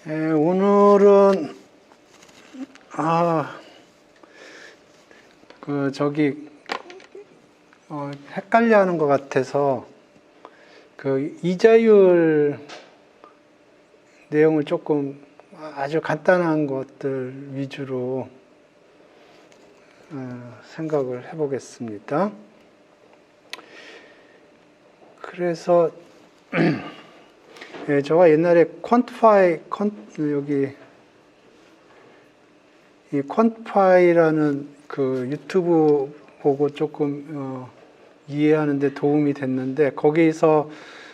오늘은 헷갈려하는 것 같아서 그 이자율 내용을 조금 아주 간단한 것들 위주로 생각을 해보겠습니다. 그래서 제가 옛날에 이 퀀티파이라는 그 유튜브 보고 조금 이해하는 데 도움이 됐는데, 거기서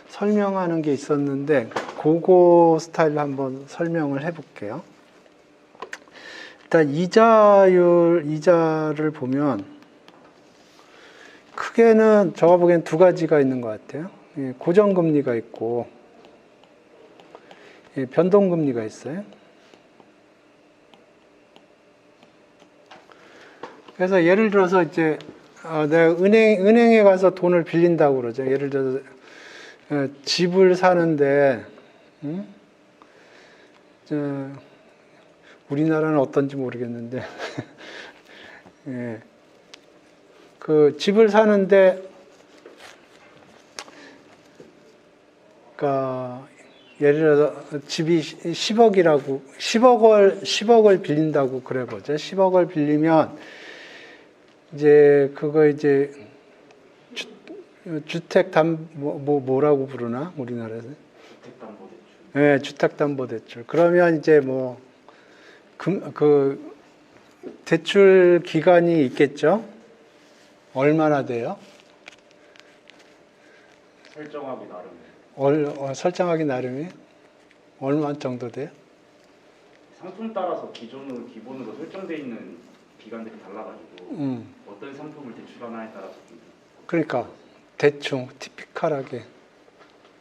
설명하는 게 있었는데 그거 스타일로 한번 설명을 해볼게요. 일단 이자를 보면 크게는 제가 보기엔 두 가지가 있는 것 같아요. 고정금리가 있고 변동금리가 있어요. 그래서 예를 들어서 이제 내가 은행에 가서 돈을 빌린다고 그러죠. 예를 들어서 집을 사는데, 우리나라는 어떤지 모르겠는데 그 집을 사는데, 그러니까 예를 들어서 집이 10억을 빌린다고 그래 보죠. 10억을 빌리면 그거 뭐라고 부르나 우리나라에서? 주택담보대출. 네, 주택담보대출. 그러면 그 대출 기간이 있겠죠? 얼마나 돼요? 설정하기 나름. 설정하기 나름이 얼마 정도 돼요? 상품 따라서 기본으로 설정되어 있는 기간들이 달라가지고 어떤 상품을 대출하나에 따라서 그러니까 대충 티피컬하게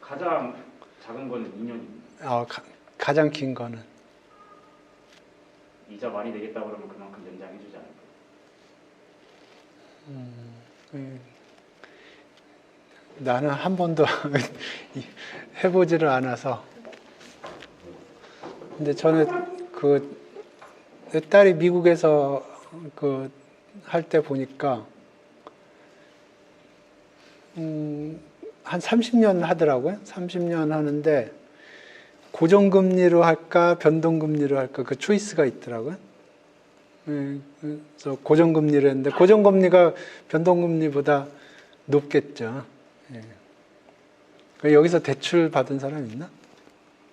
가장 작은 거는 2년입니다. 가장 긴 거는 이자 많이 내겠다 그러면 그만큼 연장해주지 않을까요? 나는 한 번도 해보지를 않아서. 근데 저는 내 딸이 미국에서 할 때 보니까 한 30년 하더라고요. 30년 하는데 고정금리로 할까 변동금리로 할까 그 초이스가 있더라고요. 그래서 고정금리를 했는데 고정금리가 변동금리보다 높겠죠. 여기서 대출 받은 사람 있나?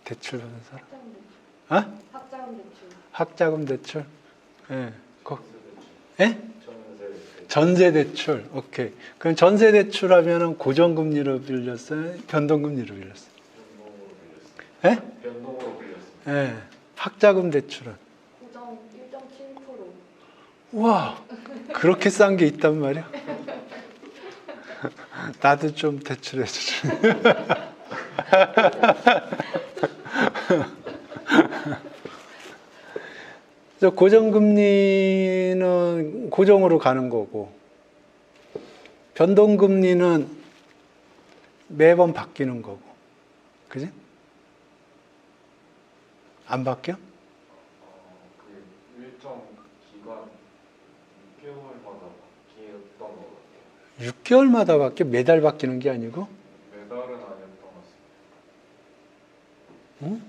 대출 받은 사람? 학자금 대출. 전세 대출. 오케이. 그럼 전세 대출 하면은 고정금리로 빌렸어요? 변동금리로 빌렸어요? 변동으로 빌렸어요. 네. 학자금 대출은? 고정 1.7%. 우와, 그렇게 싼 게 있단 말이야? 나도 좀 대출해 주지. 고정금리는 고정으로 가는 거고, 변동금리는 매번 바뀌는 거고, 그지? 안 바뀌어? 그 일정 기간 6개월마다 바뀌었던 것 같아요. 6개월마다 바뀌어? 매달 바뀌는 게 아니고? 매달은 아니었던 것 같습니다. 응?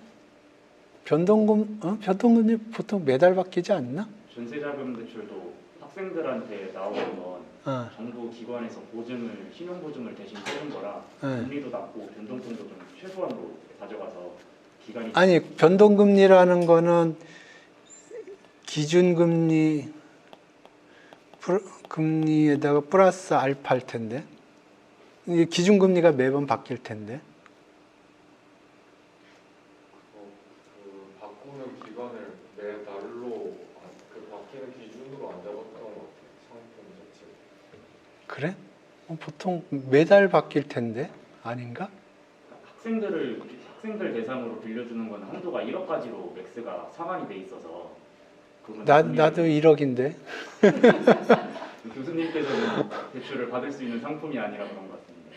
변동금리 보통 매달 바뀌지 않나? 전세자금 대출도 학생들한테 나오는 건 정부 기관에서 신용보증을 대신 해준 거라 금리도 낮고 변동성도 좀 최소한으로 가져가서 기간이. 아니, 변동금리라는 거는 금리에다가 플러스 알파일 텐데, 이게 기준금리가 매번 바뀔 텐데. 바꾸는 기간을 매달로 바뀌는 기준으로 안 잡았던 것 같아요. 상품 자체. 그래? 보통 매달 바뀔 텐데 아닌가? 학생들 대상으로 빌려주는 건 한도가 1억까지로 맥스가 상한이 돼 있어서. 나도 1억인데. 교수님께서는 대출을 받을 수 있는 상품이 아니라 그런 것 같습니다.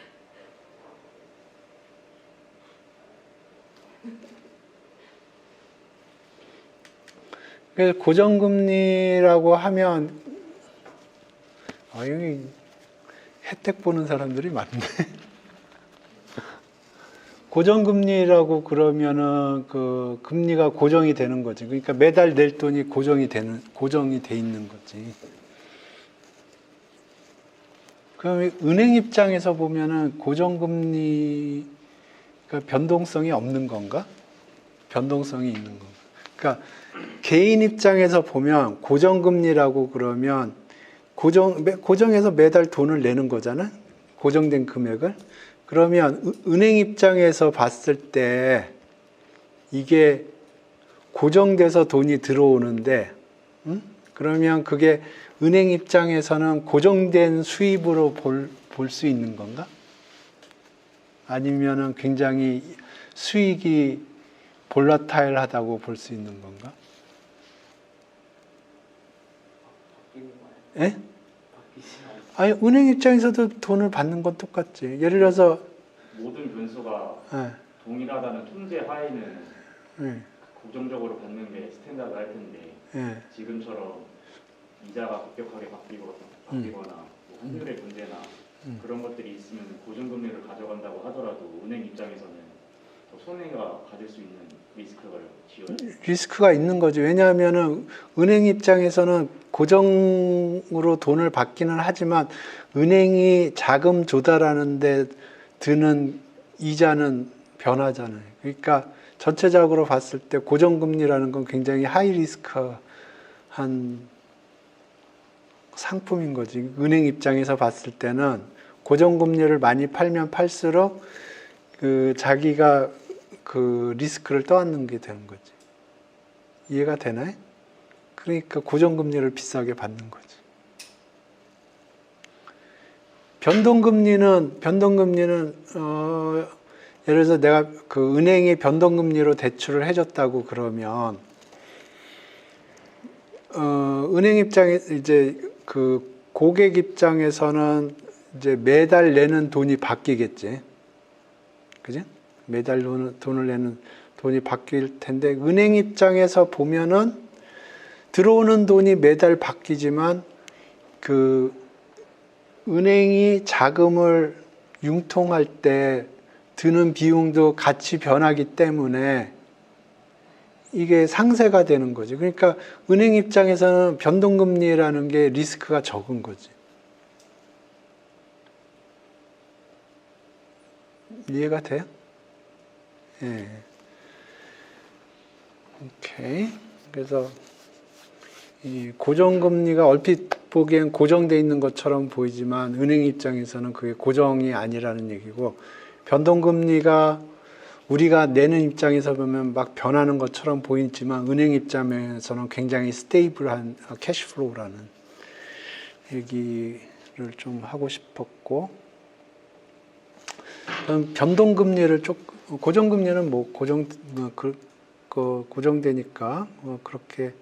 그래서 고정금리라고 하면 여기 혜택 보는 사람들이 많네. 고정금리라고 그러면은 그 금리가 고정이 되는 거지. 그러니까 매달 낼 돈이 고정이 돼 있는 거지. 그럼 은행 입장에서 보면은 고정금리가 변동성이 없는 건가? 변동성이 있는 건가? 그러니까 개인 입장에서 보면 고정금리라고 그러면 고정해서 매달 돈을 내는 거잖아. 고정된 금액을. 그러면 은행 입장에서 봤을 때 이게 고정돼서 돈이 들어오는데, 그러면 그게 은행 입장에서는 고정된 수입으로 볼 수 있는 건가? 아니면은 굉장히 수익이 볼라타일하다고 볼 수 있는 건가? 예? 아니, 은행 입장에서도 돈을 받는 건 똑같지. 예를 들어서 모든 변수가 예, 동일하다는 통제 하에는 예, 고정적으로 받는 게 스탠다드 할 텐데 예. 지금처럼 이자가 급격하게 바뀌거나 뭐 환율의 문제나 그런 것들이 있으면 고정금리를 가져간다고 하더라도 은행 입장에서는 더 손해가 가질 수 있는 리스크가 지어요. 리스크가 있는 거지. 왜냐하면은 은행 입장에서는 고정으로 돈을 받기는 하지만 은행이 자금 조달하는데 드는 이자는 변하잖아요. 그러니까 전체적으로 봤을 때 고정금리라는 건 굉장히 하이 리스크한 상품인 거지. 은행 입장에서 봤을 때는 고정금리를 많이 팔면 팔수록 그 자기가 그 리스크를 떠안는 게 되는 거지. 이해가 되나요? 그러니까 고정금리를 비싸게 받는 거지. 변동금리는 예를 들어서 내가 그 은행이 변동금리로 대출을 해줬다고 그러면 은행 입장에 이제 그 고객 입장에서는 이제 매달 내는 돈이 바뀌겠지. 그지? 매달 돈을 내는 돈이 바뀔 텐데 은행 입장에서 보면은 들어오는 돈이 매달 바뀌지만 그 은행이 자금을 융통할 때 드는 비용도 같이 변하기 때문에 이게 상쇄가 되는 거지. 그러니까 은행 입장에서는 변동금리라는 게 리스크가 적은 거지. 이해가 돼요? 예. 오케이. 그래서 이 고정금리가 얼핏 보기엔 고정돼 있는 것처럼 보이지만 은행 입장에서는 그게 고정이 아니라는 얘기고, 변동금리가 우리가 내는 입장에서 보면 막 변하는 것처럼 보이지만 은행 입장에서는 굉장히 스테이블한 캐시플로우라는 얘기를 좀 하고 싶었고, 변동금리를 고정금리는 뭐 고정되니까 그렇게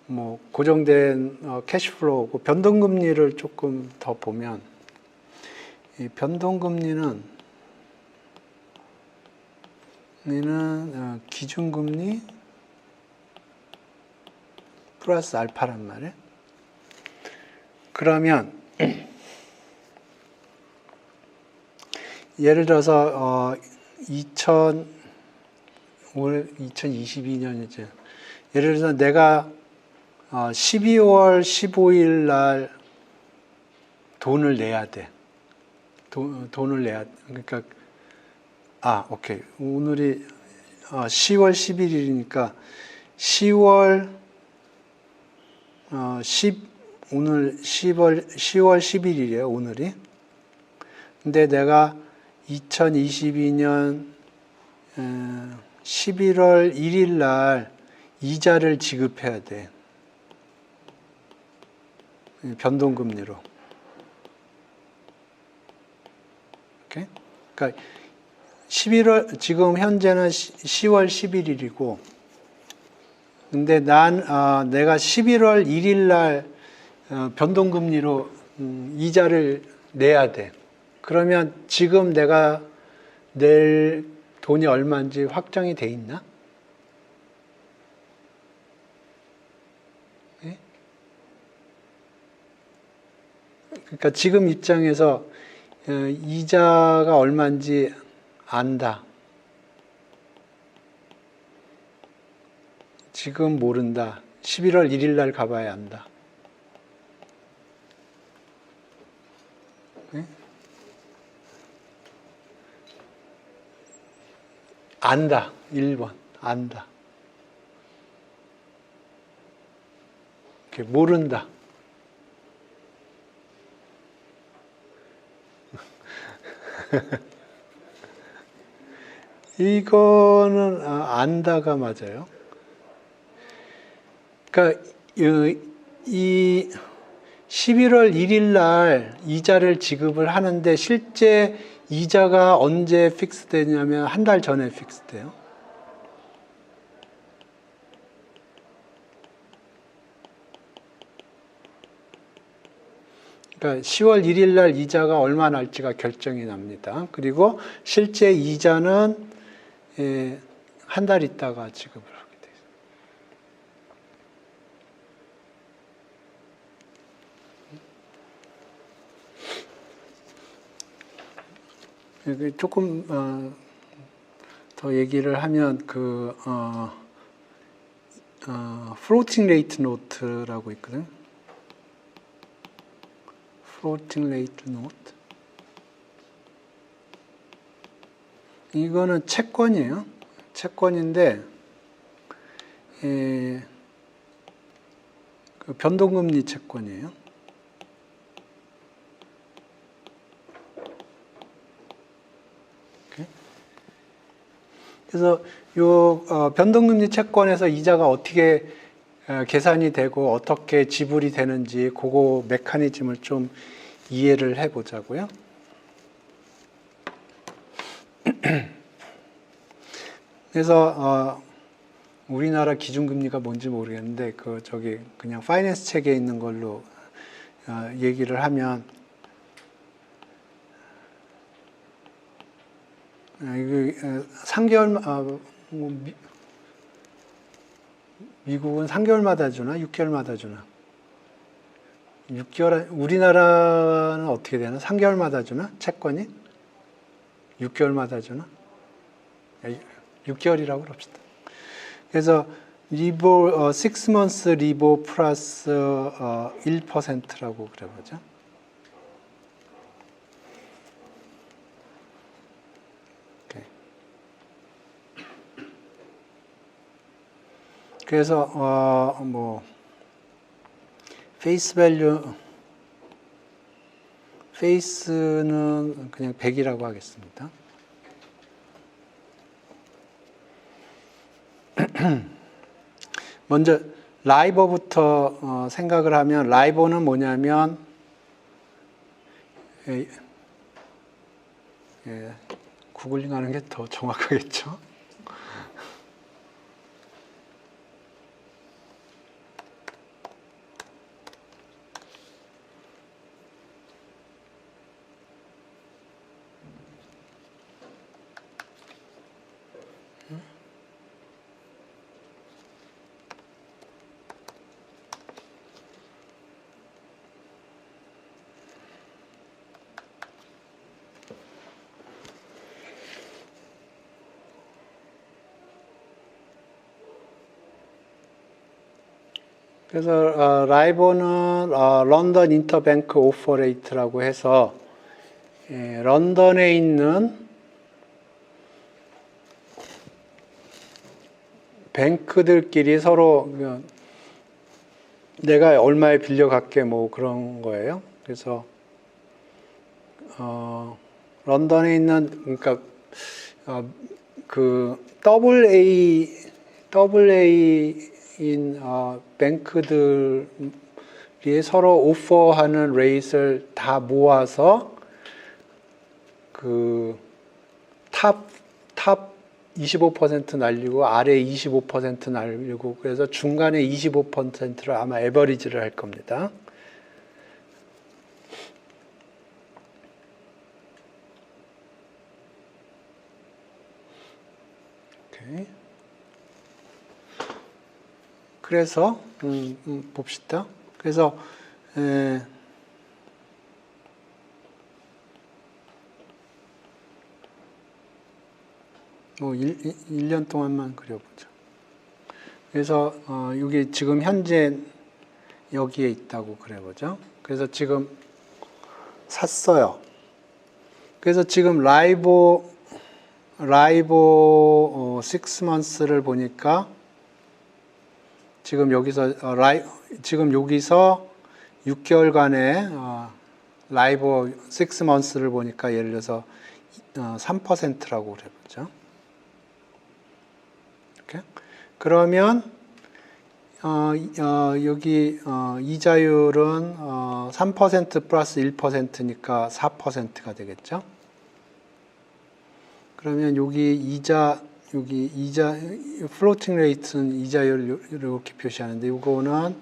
뭐 고정된 캐시플로우고, 변동금리를 조금 더 보면 이 변동금리는 기준금리 플러스 알파란 말이에요. 그러면 예를 들어서 올 2022년이죠. 예를 들어서 내가 12월 15일 날 돈을 내야 돼. 돈을 내야 돼. 그러니까 오케이. 오늘이 10월 11일이니까 10월 오늘 10월 11일이에요, 오늘이. 근데 내가 2022년 11월 1일 날 이자를 지급해야 돼. 변동금리로. 오케이? 그러니까 지금 현재는 10월 11일이고, 근데 내가 11월 1일 날 변동금리로 이자를 내야 돼. 그러면 지금 내가 낼 돈이 얼마인지 확정이 돼 있나? 그러니까 지금 입장에서 이자가 얼마인지 안다. 지금 모른다. 11월 1일 날 가봐야 안다. 네? 안다. 1번. 안다. 모른다. 이거는 안다가 맞아요. 그러니까 이 11월 1일 날 이자를 지급을 하는데 실제 이자가 언제 픽스되냐면 한 달 전에 픽스돼요. 그러니까 10월 1일 날 이자가 얼마 날지가 결정이 납니다. 그리고 실제 이자는 한 달 있다가 지급을 하게 돼요. 조금 더 얘기를 하면 floating rate note라고 있거든. floating rate note. 이거는 채권이에요. 채권인데 변동금리 채권이에요. 그래서 요 변동금리 채권에서 이자가 어떻게 계산이 되고 어떻게 지불이 되는지 그거 메커니즘을 좀 이해를 해보자고요. 그래서 우리나라 기준금리가 뭔지 모르겠는데 그냥 파이낸스 책에 있는 걸로 얘기를 하면 이거 3개월 미국은 3개월마다 주나 6개월마다 주나? 6개월 우리나라는 어떻게 되나? 3개월마다 주나? 채권이? 6개월마다 주나? 6개월이라고 그럽시다. 그래서 리보 6months 리보 플러스 1%라고 그래보죠. 그래서 페이스는 그냥 100이라고 하겠습니다. 먼저 라이버부터 생각을 하면 라이버는 뭐냐면 구글링하는 게 더 정확하겠죠. 그래서 라이버는 런던 인터뱅크 오퍼 레이트라고 해서 런던에 있는 뱅크들끼리 서로 내가 얼마에 빌려갈게 뭐 그런 거예요. 그래서 런던에 있는 그러니까 그 AA인 뱅크들이 서로 오퍼하는 레이트를 다 모아서 그 탑 25% 날리고 아래 25% 날리고 그래서 중간에 25%를 아마 에버리지를 할 겁니다. 오케이. 그래서 봅시다. 그래서 1년 동안만 그려보죠. 그래서 여기 지금 현재 여기에 있다고 그려보죠. 그래서 지금 샀어요. 그래서 지금 라이보 6months를 보니까 지금 여기서 지금 여기서 6개월간의 라이보 6months를 보니까 예를 들어서 3%라고 그래보죠. 이렇게. 그러면 여기 이자율은 3% 플러스 1%니까 4%가 되겠죠. 그러면 여기 플로팅 레이트는 이자율을 이렇게 표시하는데 이거는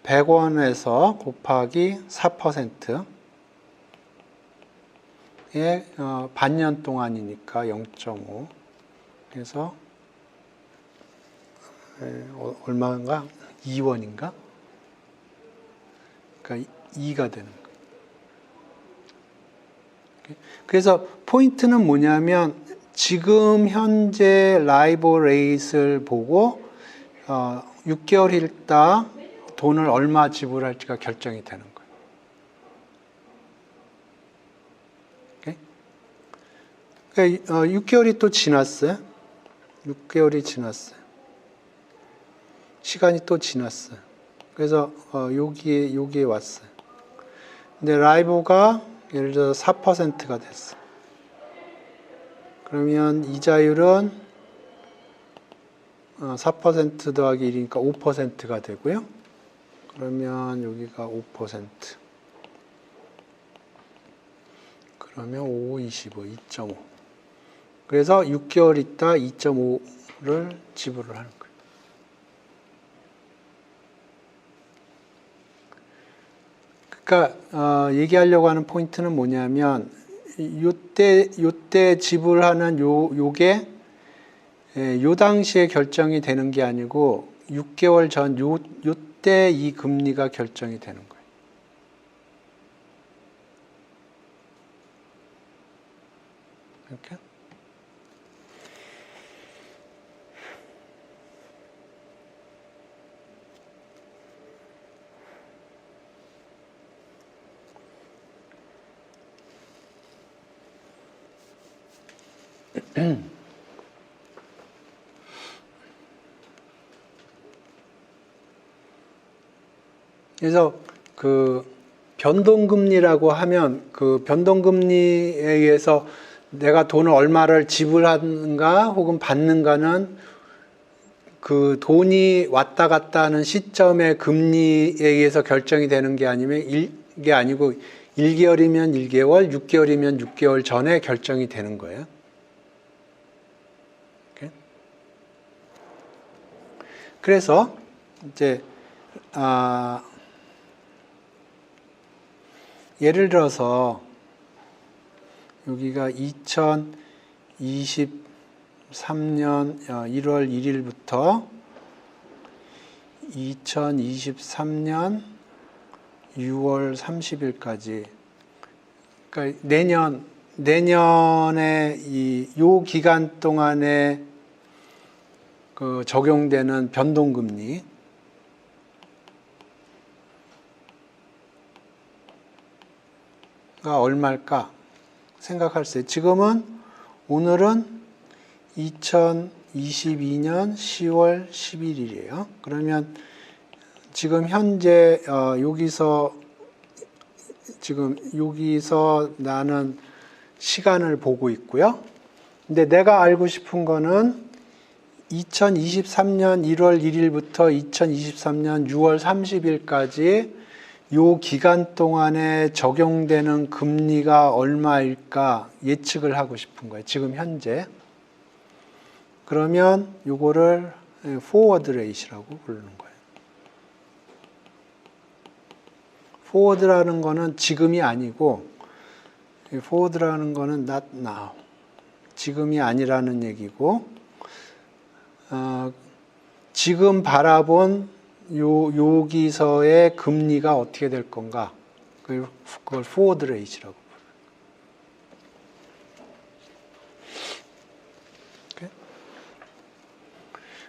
100원에서 곱하기 4%의 반년 동안이니까 0.5. 그래서 얼마인가? 2원인가? 그러니까 2가 되는 거예요. 그래서 포인트는 뭐냐면 지금 현재 라이보 레이트를 보고 6개월 있다 돈을 얼마 지불할지가 결정이 되는 거예요. 그러니까 6개월이 또 지났어요. 6개월이 지났어요. 시간이 또 지났어요. 그래서 여기에 왔어요. 근데 라이보가 예를 들어서 4%가 됐어. 그러면 이자율은 4% 더하기 1이니까 5%가 되고요. 그러면 여기가 5%. 그러면 5, 25, 2.5. 그래서 6개월 있다 2.5를 지불을 하는 거예요. 그러니까 얘기하려고 하는 포인트는 뭐냐면 요때 지불하는 요게 요 당시에 결정이 되는 게 아니고 6개월 전 요때 이 금리가 결정이 되는 거예요. 이렇게. 그래서 그 변동금리라고 하면 그 변동금리에 의해서 내가 돈을 얼마를 지불하는가 혹은 받는가는 그 돈이 왔다 갔다 하는 시점의 금리에 의해서 결정이 되는 게 이게 아니고 1개월이면 1개월, 6개월이면 6개월 전에 결정이 되는 거예요. 그래서 이제 예를 들어서 여기가 2023년 1월 1일부터 2023년 6월 30일까지 그러니까 내년에 요 기간 동안에 그 적용되는 변동금리가 얼마일까 생각할 수 있어요. 지금은 오늘은 2022년 10월 11일이에요. 그러면 지금 현재 여기서 나는 시간을 보고 있고요. 근데 내가 알고 싶은 거는 2023년 1월 1일부터 2023년 6월 30일까지 요 기간 동안에 적용되는 금리가 얼마일까 예측을 하고 싶은 거예요. 지금 현재. 그러면 요거를 forward rate이라고 부르는 거예요. forward라는 거는 지금이 아니고 forward라는 거는 not now. 지금이 아니라는 얘기고 지금 바라본 여기서의 금리가 어떻게 될 건가? 그걸 forward rate이라고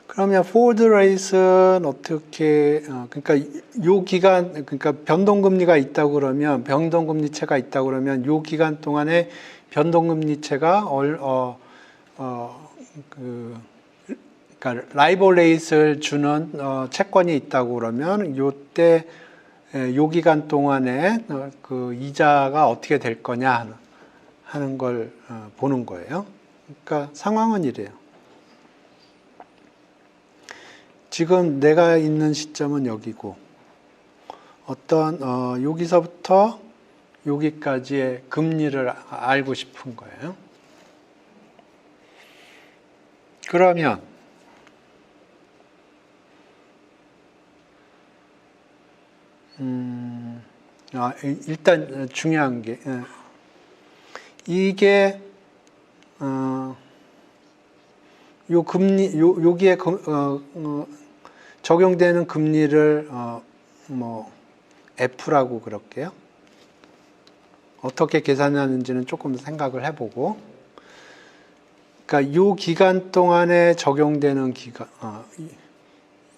그러면 포워드 레이트는 어떻게 그러니까 요 기간 그러니까 변동금리가 있다고 그러면 변동금리채가 있다고 그러면 요 기간 동안에 변동금리채가 그러니까 라이벌 레이트를 주는 채권이 있다고 그러면 요때 요 기간 동안에 그 이자가 어떻게 될 거냐 하는 걸 보는 거예요. 그러니까 상황은 이래요. 지금 내가 있는 시점은 여기고 어떤 여기서부터 여기까지의 금리를 알고 싶은 거예요. 그러면 일단 중요한 게 이게 요 금리 여기에 적용되는 금리를 뭐 F라고 그럴게요. 어떻게 계산하는지는 조금 생각을 해보고, 그러니까 요 기간 동안에 적용되는 기간,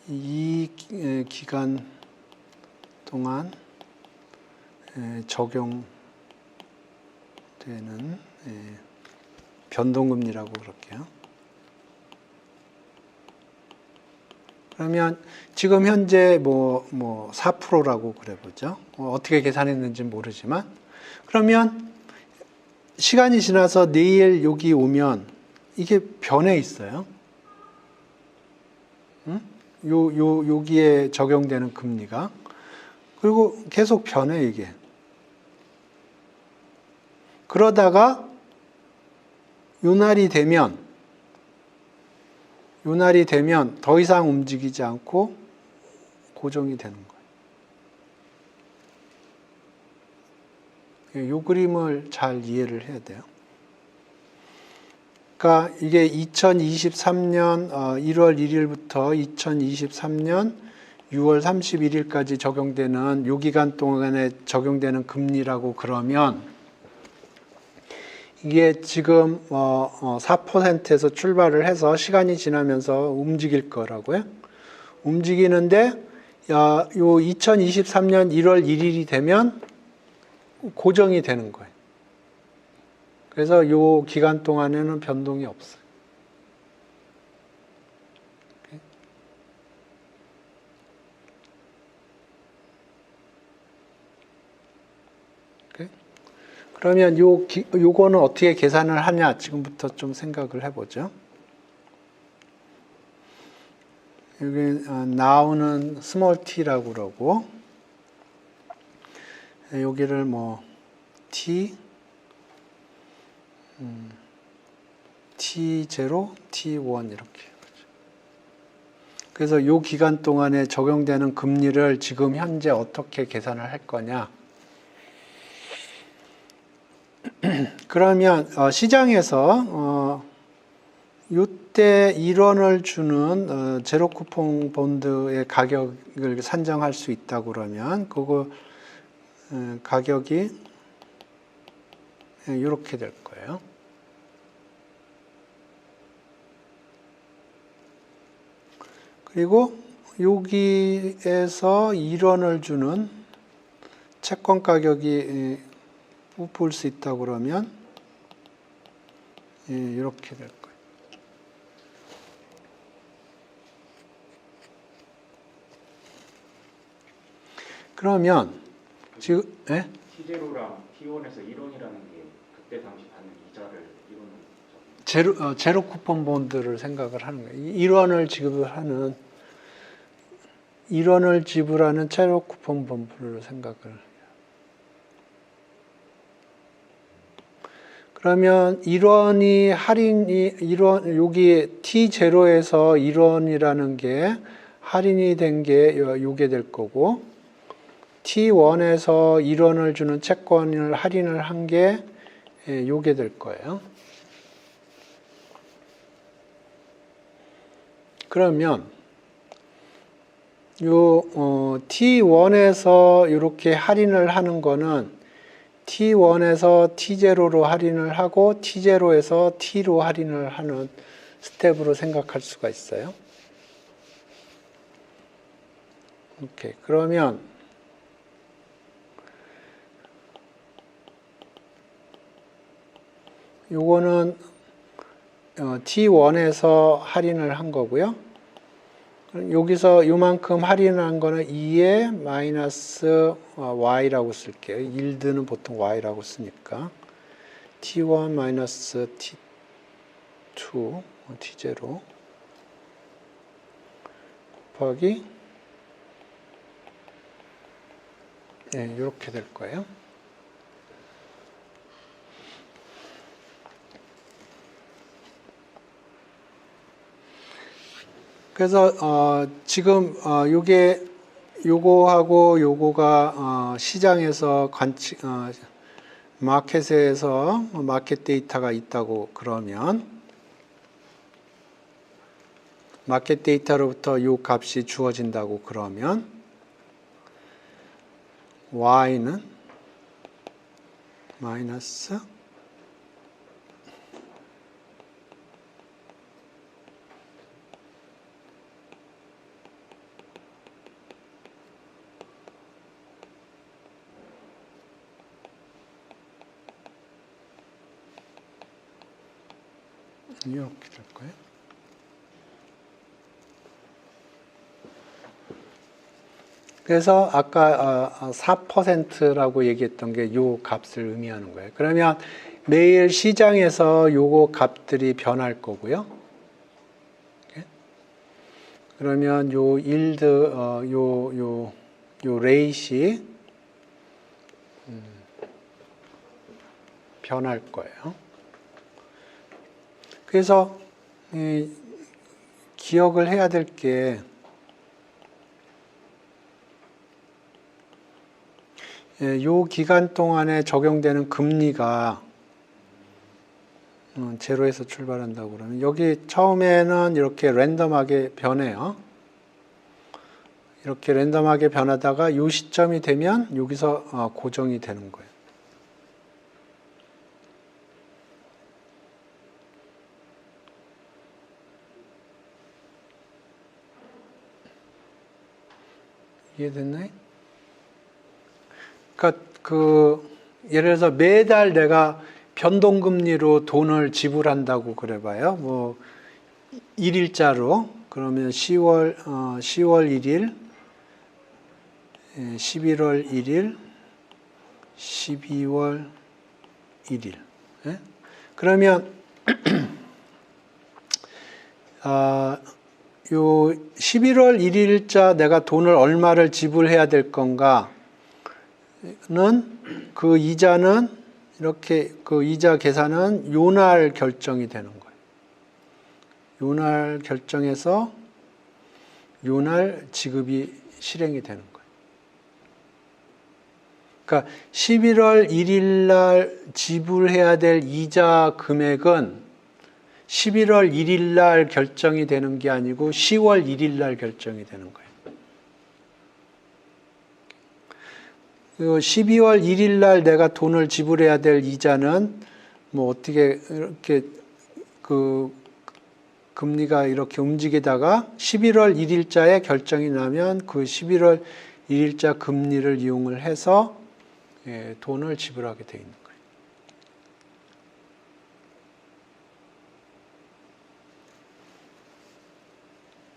이 기간 동안 적용되는 변동금리라고 그럴게요. 그러면 지금 현재 뭐 4%라고 그래 보죠. 어떻게 계산했는지는 모르지만, 그러면 시간이 지나서 내일 여기 오면 이게 변해 있어요. 응? 여기에 적용되는 금리가. 그리고 계속 변해 이게. 그러다가 요 날이 되면 더 이상 움직이지 않고 고정이 되는 거예요. 이 그림을 잘 이해를 해야 돼요. 그러니까 이게 2023년 1월 1일부터 2023년 6월 31일까지 적용되는 요 기간 동안에 적용되는 금리라고 그러면 이게 지금 4%에서 출발을 해서 시간이 지나면서 움직일 거라고요. 움직이는데 요 2023년 1월 1일이 되면 고정이 되는 거예요. 그래서 요 기간 동안에는 변동이 없어요. 그러면 요거는 어떻게 계산을 하냐 지금부터 좀 생각을 해보죠. 여기 now는 small t라고 그러고 여기를 뭐 t, t0, t1 이렇게. 그래서 요 기간 동안에 적용되는 금리를 지금 현재 어떻게 계산을 할 거냐. 그러면 시장에서 이때 1원을 주는 제로 쿠폰 본드의 가격을 산정할 수 있다고 그러면 그거 가격이 이렇게 될 거예요. 그리고 여기에서 1원을 주는 채권 가격이 볼 수 있다고 그러면 이렇게 될 거예요. 그러면 지금 T0랑 T1에서 1원이라는 게 그때 당시 받는 이자를 이거는 제로 쿠폰 본드를 생각을 하는 거예요. 1원을 지불하는 제로 쿠폰 본드를 생각을 해요. 그러면 1원이 여기 T0에서 1원이라는 게 할인이 된 게 요게 될 거고, T1에서 1원을 주는 채권을 할인을 한 게 요게 될 거예요. 그러면 요 T1에서 이렇게 할인을 하는 거는 T1에서 T0로 할인을 하고 T0에서 T로 할인을 하는 스텝으로 생각할 수가 있어요. 오케이. 그러면 요거는 T1에서 할인을 한 거고요. 여기서 요만큼 할인한 거는 2에 마이너스 y라고 쓸게요. yield는 보통 y라고 쓰니까 T1 마이너스 T2 T0 곱하기 네, 이렇게 될 거예요. 그래서 지금 요거하고 요거가 시장에서 마켓에서 마켓 데이터가 있다고 그러면 마켓 데이터로부터 요 값이 주어진다고 그러면 y는 마이너스 이렇게 될 거예요. 그래서 아까 4%라고 얘기했던 게 요 값을 의미하는 거예요. 그러면 매일 시장에서 요거 값들이 변할 거고요. 그러면 요 일드 요 레이시 변할 거예요. 그래서 기억을 해야 될 게 요 기간 동안에 적용되는 금리가 제로에서 출발한다고 그러면 여기 처음에는 이렇게 랜덤하게 변해요. 이렇게 랜덤하게 변하다가 요 시점이 되면 여기서 고정이 되는 거예요. 이해됐나요? 그러니까 예를 들어서 매달 내가 변동금리로 돈을 지불한다고 그래봐요. 뭐 일일자로 그러면 10월 1일, 11월 1일, 12월 1일. 예? 그러면 요 11월 1일자 내가 돈을 얼마를 지불해야 될 건가는 그 이자는 이렇게 그 이자 계산은 요날 결정이 되는 거예요. 요날 결정해서 요날 지급이 실행이 되는 거예요. 그러니까 11월 1일 날 지불해야 될 이자 금액은 11월 1일 날 결정이 되는 게 아니고 10월 1일 날 결정이 되는 거예요. 그리고 12월 1일 날 내가 돈을 지불해야 될 이자는 뭐 어떻게 이렇게 그 금리가 이렇게 움직이다가 11월 1일자에 결정이 나면 그 11월 1일자 금리를 이용을 해서 돈을 지불하게 돼 있는 거예요.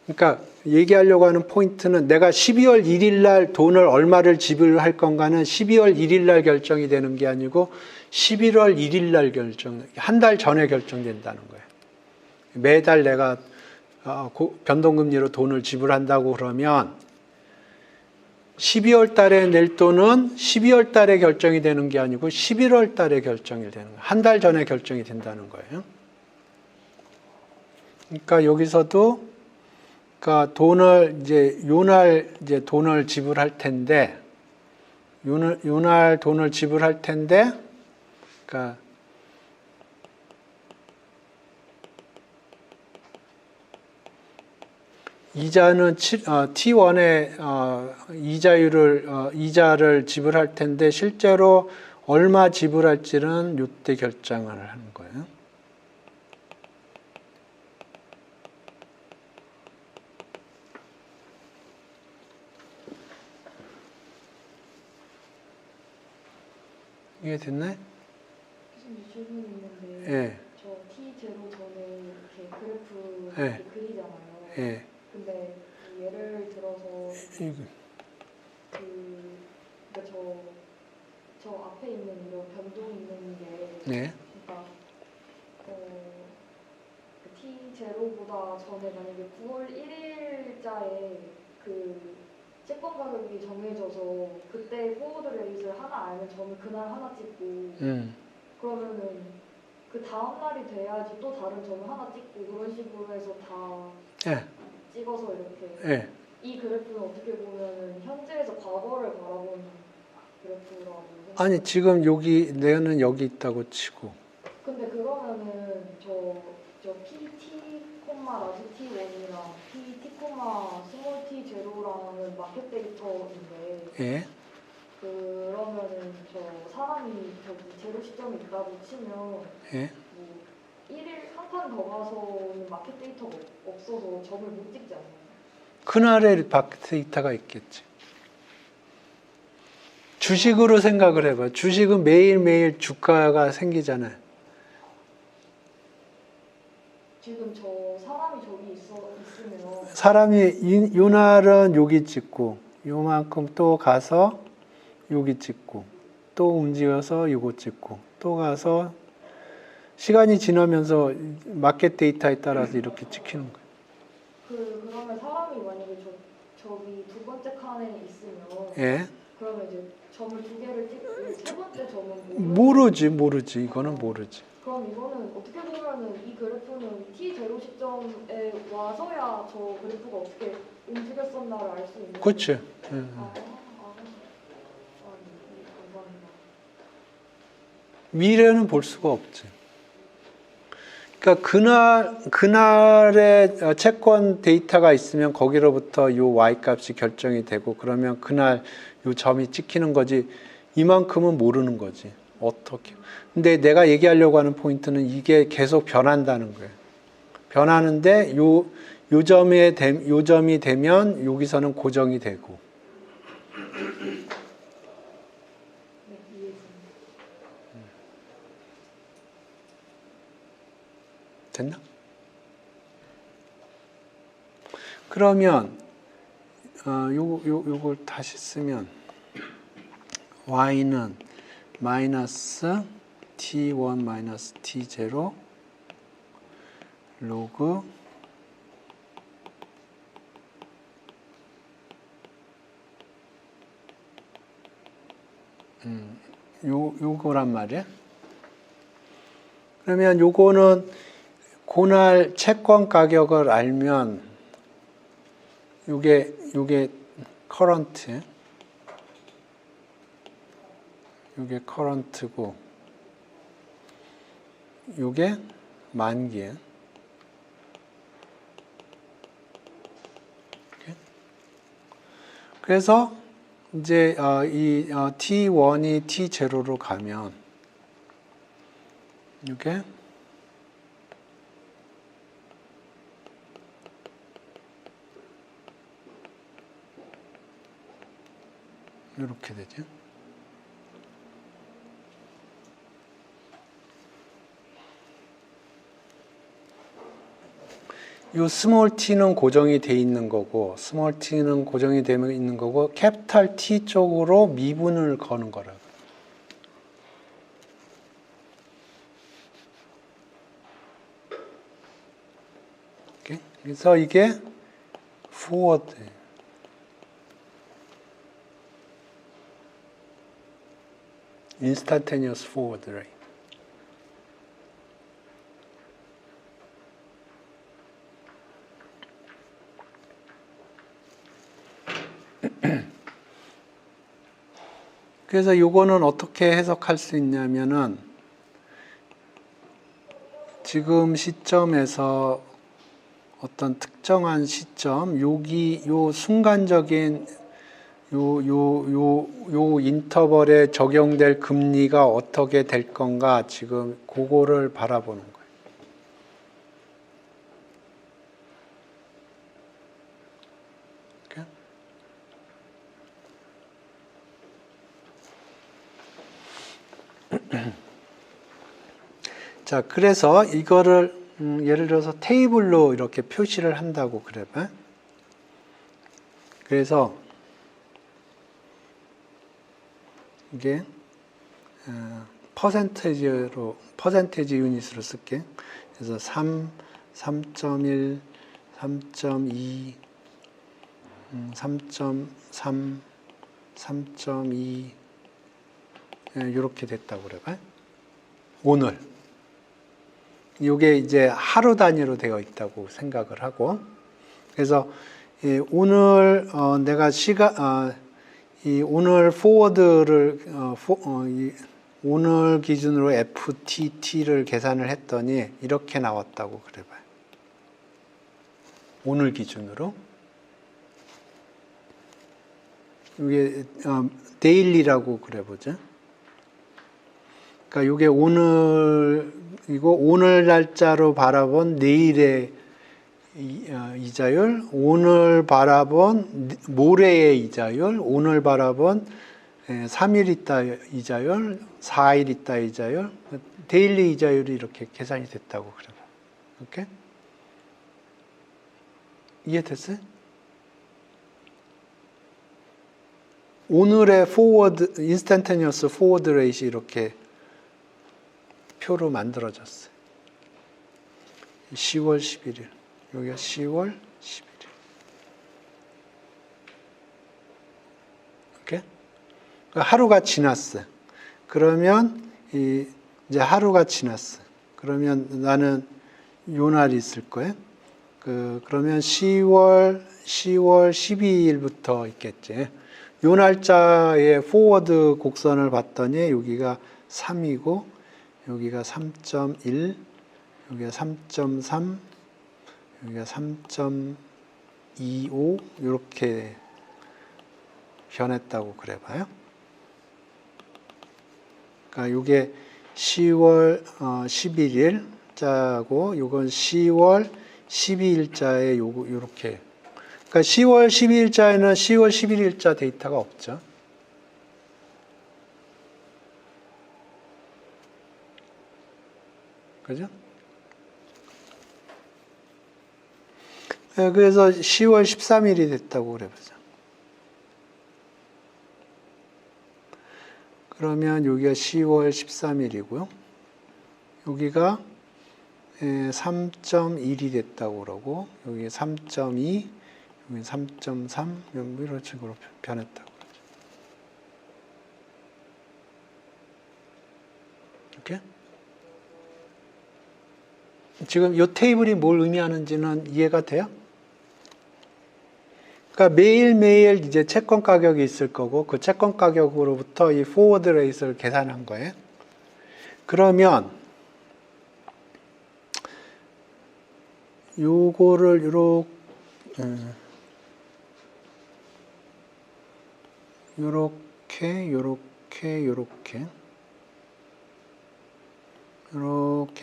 그러니까 얘기하려고 하는 포인트는 내가 12월 1일 날 돈을 얼마를 지불할 건가는 12월 1일 날 결정이 되는 게 아니고 11월 1일 날 한 달 전에 결정된다는 거예요. 매달 내가 변동금리로 돈을 지불한다고 그러면 12월 달에 낼 돈은 12월 달에 결정이 되는 게 아니고 11월 달에 결정이 되는 거예요. 한 달 전에 결정이 된다는 거예요. 그러니까 여기서도 그러니까 돈을 요날 돈을 지불할 텐데 요날 돈을 지불할 텐데 그러니까 이자는 T1의 이자를 지불할 텐데 실제로 얼마 지불할지는 이때 결정을 하는 거예요. 이해 됐나요? 교수님 질문 있는데 예, 저 T0 전에 이렇게 그래프 네. 이렇게 그리잖아요. 예. 근데 예를 들어서 이거, 그러니까 저 앞에 있는 이런 변동 있는 게 네. 그러니까 T0보다 전에 만약에 9월 1일자에 그 채권 가격이 정해져서 그때 포워드 레이트를 하나 알면 저는 그날 하나 찍고 그러면은 그 다음 날이 돼야지 또 다른 점을 하나 찍고 그런 식으로 해서 다 예, 찍어서 이렇게 예. 이 그래프는 어떻게 보면은 현재에서 과거를 바라보는 그래프라고 아니, 지금 여기, 내는 여기 있다고 치고. 근데 그러면은 저 PT 콤마 라지 T1이랑 PT 콤마 스몰 T0랑은 마켓 데이터인데 예. 그러면은 저 사람이 저기 제로 시점이 있다고 치면 예. 뭐 1일 한 칸 더 가서는 마켓 데이터가 없어서 점을 못 찍지 않나요? 그날의 데이터가 있겠지. 주식으로 생각을 해봐. 주식은 매일매일 주가가 생기잖아요. 지금 저 사람이 저기 있으면 사람이 요 날은 여기 찍고, 요만큼 또 가서 여기 찍고, 또 움직여서 요거 찍고, 또 가서 시간이 지나면서 마켓 데이터에 따라서 이렇게 찍히는 거예요. 그러면 사람이 만약에 저기 두 번째 칸에 있으면 예. 그러면 이제 점을 두 개를 찍고 세 번째 점은 모르지. 이거는 모르지. 그럼 이거는 어떻게 보면은 이 그래프는 T0 시점에 와서야 저 그래프가 어떻게 움직였었나를 알 수 있는 그렇지. 예. 네, 감사합니다. 미래는 볼 수가 없지. 그러니까 그날의 채권 데이터가 있으면 거기로부터 요 Y 값이 결정이 되고 그러면 그날 요 점이 찍히는 거지. 이만큼은 모르는 거지. 어떻게. 근데 내가 얘기하려고 하는 포인트는 이게 계속 변한다는 거예요. 변하는데 요 점이 되면 여기서는 고정이 되고. 네, 이해했습니다. 됐나? 그러면 요걸 다시 쓰면 y는 마이너스 t1 마이너스 t0 로그 요거란 말이야. 그러면 요거는 그날 채권 가격을 알면 요게 커런트, 요게 커런트고 요게 만기에. 그래서 이제 이 T1이 T0로 가면 이게 이렇게 되죠. 이 스몰 t는 고정이 돼 있는 거고, 스몰 t는 고정이 되어 있는 거고, 캐피탈 T 쪽으로 미분을 거는 거라고. 오케이? 그래서 이게 forward. instantaneous forward rate. 그래서 요거는 어떻게 해석할 수 있냐면은 지금 시점에서 어떤 특정한 시점, 요 순간적인 요 인터벌에 적용될 금리가 어떻게 될 건가 지금 그거를 바라보는 거예요. 자, 그래서 이거를 예를 들어서 테이블로 이렇게 표시를 한다고 그래 봐. 그래서 이게 퍼센테지 유닛으로 쓸게. 그래서 3.1, 3.2, 3.3, 3.2 이렇게 됐다고 그래 봐. 오늘. 이게 이제 하루 단위로 되어 있다고 생각을 하고, 그래서 오늘 내가 이 오늘 포워드를 오늘 기준으로 FTT를 계산을 했더니 이렇게 나왔다고 그래 봐요. 오늘 기준으로. 이게 데일리라고 그래 보죠. 그러니까 이게 오늘 날짜로 바라본 내일의 이자율, 오늘 바라본 모레의 이자율, 오늘 바라본 3일 있다 이자율, 4일 있다 이자율, 데일리 이자율이 이렇게 계산이 됐다고 그래요. 오케이? 이해됐어요? 오늘의 인스탄테니어스 포워드 레이시 이렇게 표로 만들어졌어요. 10월 11일. 여기가 10월 11일. 오케이? 하루가 지났어요. 그러면 이제 하루가 지났어요. 그러면 나는 요 날이 있을 거예요. 그러면 10월 12일부터 있겠지. 요 날짜의 포워드 곡선을 봤더니 여기가 3이고 여기가 3.1, 여기가 3.3, 여기가 3.25 이렇게 변했다고 그래 봐요. 그러니까 이게 10월 11일자고 이건 10월 12일자에 요렇게. 그러니까 10월 12일자에는 10월 11일자 데이터가 없죠. 그죠? 그래서 10월 13일이 됐다고 그래 보자. 그러면 여기가 10월 13일이고요. 여기가 3.1이 됐다고 그러고 여기 3.2, 여기 3.3 이런 식으로 변했다고 그러죠. 이렇게? 지금 이 테이블이 뭘 의미하는지는 이해가 돼요? 그러니까 매일매일 이제 채권 가격이 있을 거고 그 채권 가격으로부터 이 포워드 레이스를 계산한 거예요. 그러면 요거를 요렇게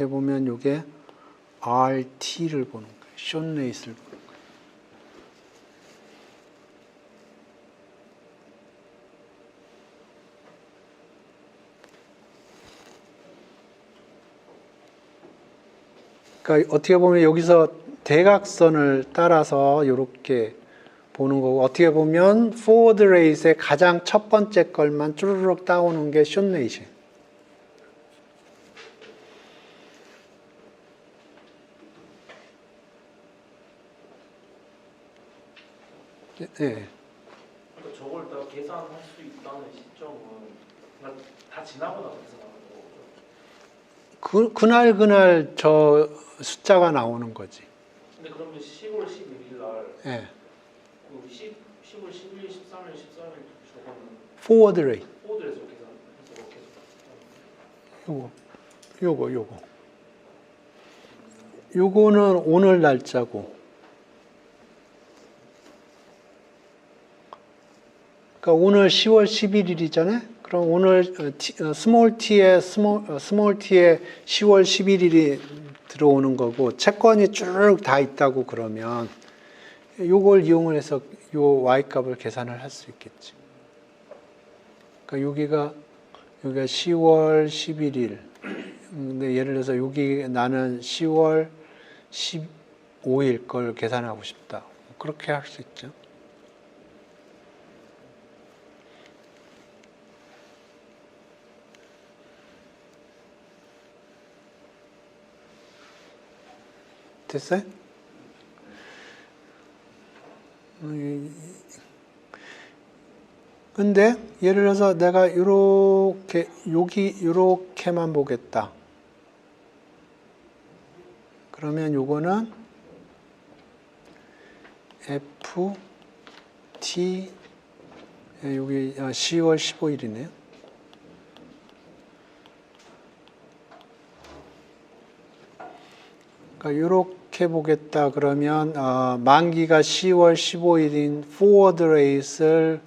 보면 요게 RT를 보는 거예요. 숏 레이스를 보는 거예요. 그러니까 어떻게 보면 여기서 대각선을 따라서 이렇게 보는 거고 어떻게 보면 포워드 레이스의 가장 첫 번째 걸만 쭈르륵 따오는 게 숏 레이스예요. 네. 그러니까 저걸 다 계산할 수 있다는 시점은 다 지나고 나서 계산하는 거죠. 그날 저 숫자가 나오는 거지. 근데 그러면 10월 11일 날 네. 그 10월 11일, 13일, 14일 저거는 포워드 레이스. 포워드에서 계산해서 계속 요거는 오늘 날짜고 그러니까 오늘 10월 11일이잖아요. 그럼 오늘 스몰 t의 10월 11일이 들어오는 거고 채권이 쭉 다 있다고 그러면 요걸 이용을 해서 요 y 값을 계산을 할 수 있겠지. 그러니까 여기가 10월 11일 근데 예를 들어서 여기 나는 10월 15일 걸 계산하고 싶다. 그렇게 할 수 있죠. 됐어요? 근데 예를 들어서 내가 이렇게 여기 이렇게만 보겠다. 그러면 요거는 FT 여기 10월 15일이네요. 그러니까 이렇게 보겠다 그러면 만기가 10월 15일인 forward rate을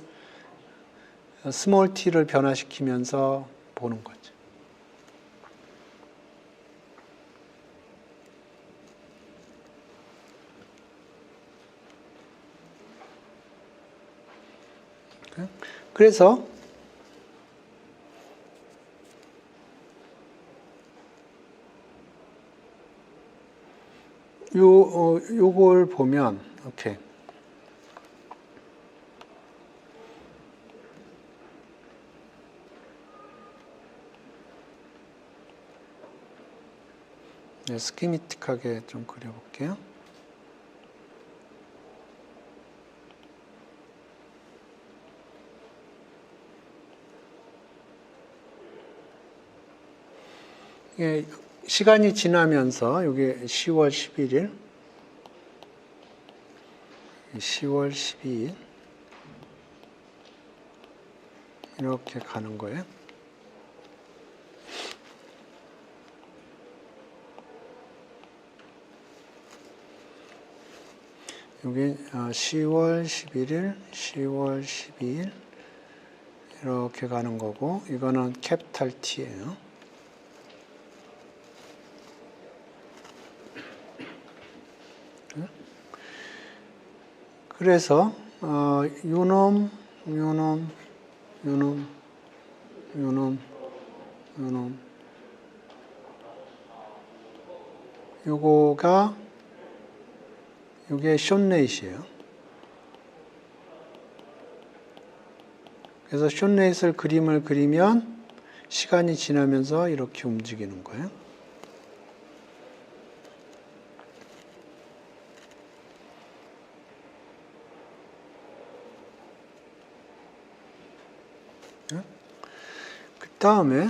small t를 변화시키면서 보는 거죠. 그래서 요걸 보면 오케이. 네, 스키미틱하게 좀 그려볼게요. 예, 시간이 지나면서 여기 10월 11일, 10월 12일 이렇게 가는 거예요. 여기 10월 11일, 10월 12일 이렇게 가는 거고 이거는 캐피탈 T예요. 그래서 요놈 요거가 요게 숏레이트예요. 그래서 숏레이트 그림을 그리면 시간이 지나면서 이렇게 움직이는 거예요. 그 다음에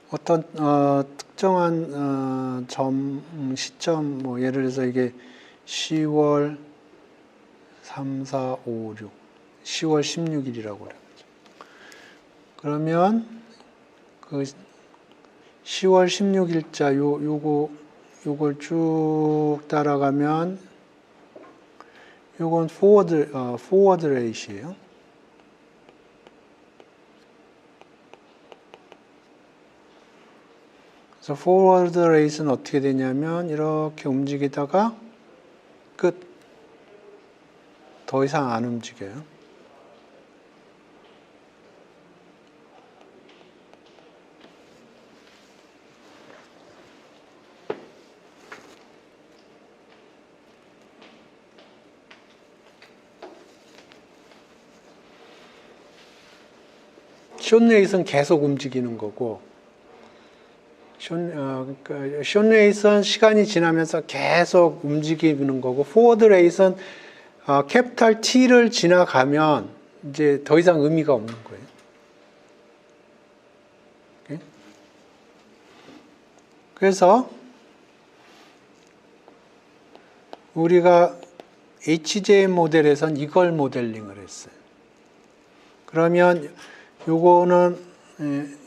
어떤 특정한 시점, 뭐 예를 들어서 이게 10월 3, 4, 5, 6, 10월 16일이라고 그래요. 그러면 그 10월 16일자 요걸 쭉 따라가면 요건 forward rate이에요. 그래서 forward rate는 어떻게 되냐면 이렇게 움직이다가 끝. 더 이상 안 움직여요. 숏레이스는 계속 움직이는 거고, 숏레이스는 시간이 지나면서 계속 움직이는 거고, 포워드 레이스는 캐피탈 T를 지나가면 이제 더 이상 의미가 없는 거예요. 오케이? 그래서 우리가 HJM 모델에선 이걸 모델링을 했어요. 그러면 요거는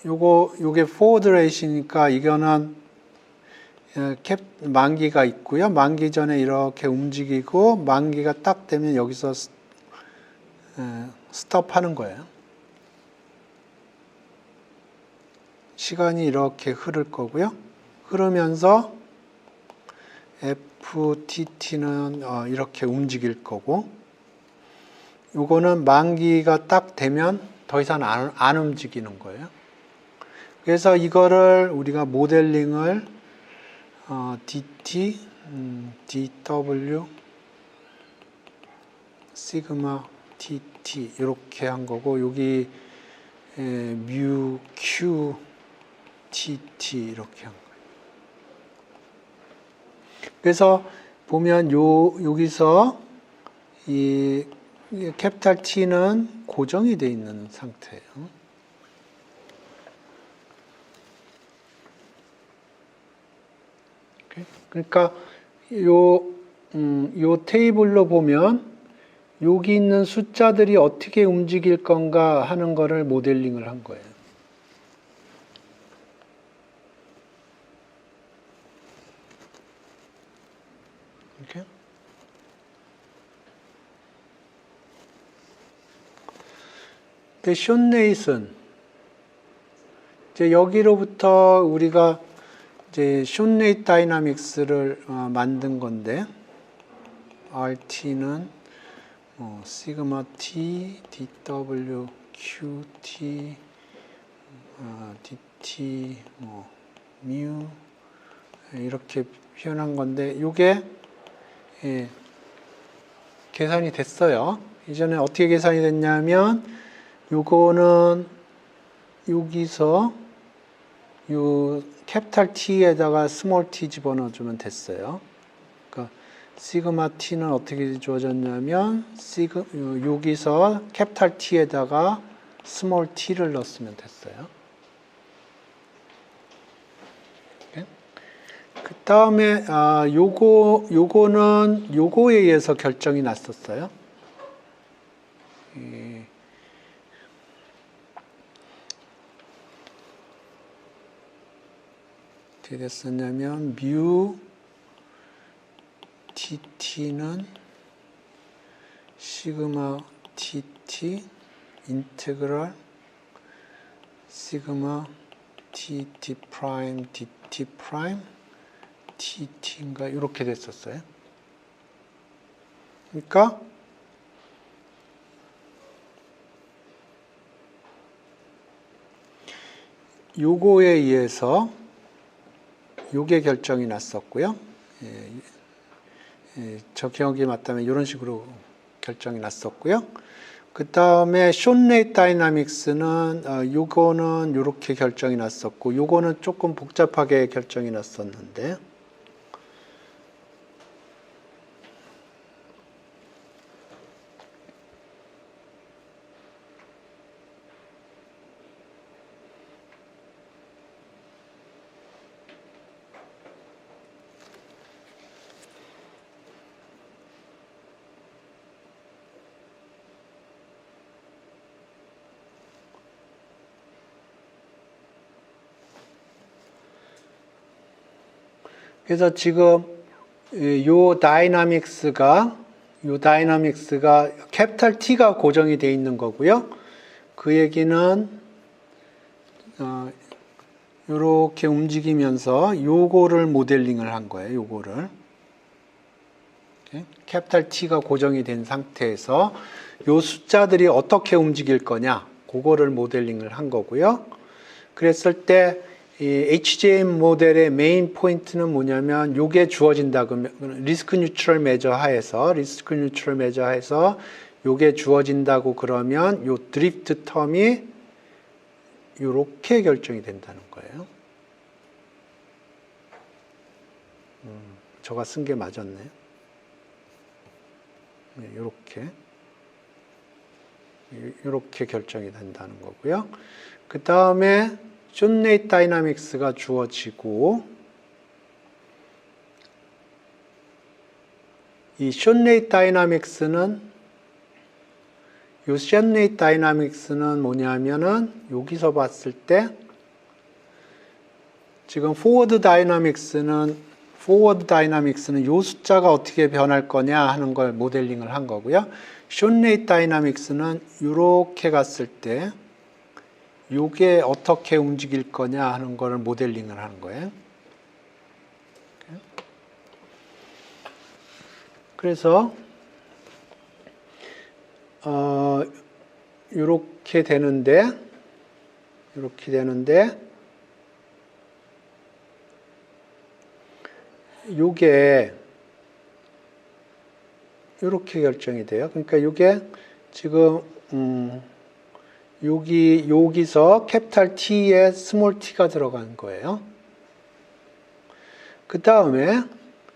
요게 포워드 레이시니까 이거는 만기가 있고요. 만기 전에 이렇게 움직이고 만기가 딱 되면 여기서 스톱하는 거예요. 시간이 이렇게 흐를 거고요. 흐르면서 FTT는 이렇게 움직일 거고 요거는 만기가 딱 되면 더 이상 안 움직이는 거예요. 그래서 이거를 우리가 모델링을 DT, DW, 시그마 TT 이렇게 한 거고 여기 뮤 Q TT 이렇게 한 거예요. 그래서 보면 여기서 이 캐피탈 T는 고정이 되어 있는 상태예요. 그러니까 요 테이블로 보면 여기 있는 숫자들이 어떻게 움직일 건가 하는 거를 모델링을 한 거예요. 이렇게. 숀 네이슨 이제 여기로부터 우리가 이제 숀 네이트 다이나믹스를 만든 건데 RT는 시그마 T, DW, QT, DT, 뮤 이렇게 표현한 건데 이게 계산이 됐어요. 이전에 어떻게 계산이 됐냐면 요거는 여기서 요 캐피탈 T에다가 스몰 t 집어넣어주면 됐어요. 그러니까 시그마 T는 어떻게 주어졌냐면 여기서 캐피탈 T에다가 스몰 t를 넣었으면 됐어요. 그 다음에 요거는 요거에 의해서 결정이 났었어요. 어떻게 됐었냐면 뮤 TT는 시그마 TT 인테그랄 시그마 TT 프라임 DT 프라임 TT인가 이렇게 됐었어요. 그러니까 요거에 의해서 요게 결정이 났었고요. 저 기억이 맞다면 이런 식으로 결정이 났었고요. 그 다음에 숀 네이트 다이나믹스는 요거는 요렇게 결정이 났었고 요거는 조금 복잡하게 결정이 났었는데 그래서 지금 요 다이나믹스가 캐피탈 T가 고정이 되어 있는 거고요. 그 얘기는 요렇게 움직이면서 요거를 모델링을 한 거예요. 요거를 캐피탈 T가 고정이 된 상태에서 요 숫자들이 어떻게 움직일 거냐 그거를 모델링을 한 거고요. 그랬을 때 이 HJM 모델의 메인 포인트는 뭐냐면 요게 주어진다 그러면 리스크 뉴트럴 메저 하에서 요게 주어진다고 그러면 요 드리프트 텀이 요렇게 결정이 된다는 거예요. 저가 쓴 게 맞았네요. 네, 요렇게 결정이 된다는 거고요. 그 다음에 숀 네이트 다이나믹스가 주어지고 이 숀 네이트 다이나믹스는 뭐냐면은 여기서 봤을 때 지금 포워드 다이나믹스는 요 숫자가 어떻게 변할 거냐 하는 걸 모델링을 한 거고요. 숀 네이트 다이나믹스는 이렇게 갔을 때 요게 어떻게 움직일 거냐 하는 거를 모델링을 하는 거예요. 그래서 이렇게 되는데 요게 이렇게 결정이 돼요. 그러니까 요게 지금 여기서 캐피탈 T에 스몰 t가 들어간 거예요. 그 다음에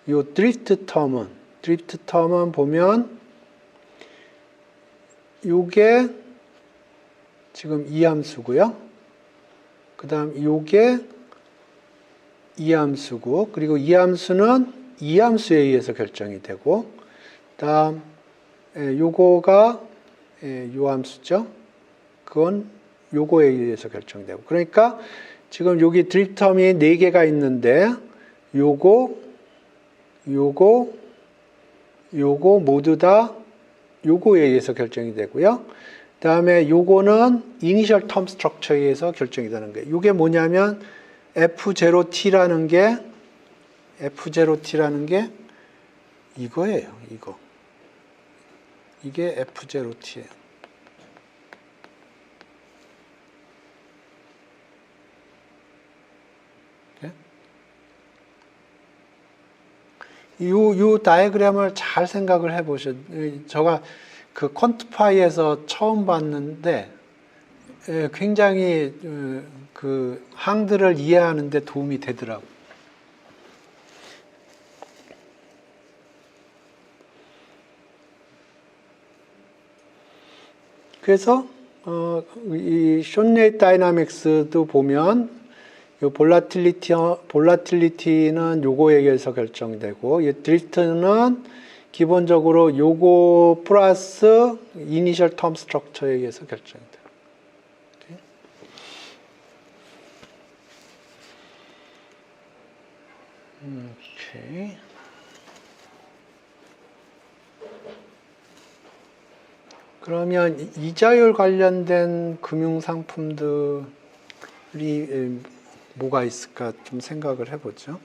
요 드리프트 텀은 보면 요게 지금 이 함수고요. 그 다음 요게 이 함수고, 그리고 이 함수는 이 함수에 의해서 결정이 되고, 다음 요거가 요 함수죠. 그건 요거에 의해서 결정되고. 그러니까 지금 여기 드리프트 텀이 4개가 있는데 요거 모두 다 요거에 의해서 결정이 되고요. 그 다음에 요거는 이니셜 텀 스트럭처에 의해서 결정이 되는 거예요. 요게 뭐냐면 F0T라는 게 이거예요. 이게 F0T예요. 요 다이어그램을 잘 생각을 해보셔. 제가 그 퀀트파이에서 처음 봤는데 굉장히 그 항들을 이해하는 데 도움이 되더라고요. 그래서 이 숏레이트 다이나믹스도 보면 요 볼라틸리티는 요거에 의해서 결정되고, 이 드리프트는 기본적으로 요거 플러스 이니셜 텀 스트럭처에 의해서 결정돼요. 오케이. 그러면 이자율 관련된 금융 상품들이 뭐가 있을까 좀 생각을 해보죠.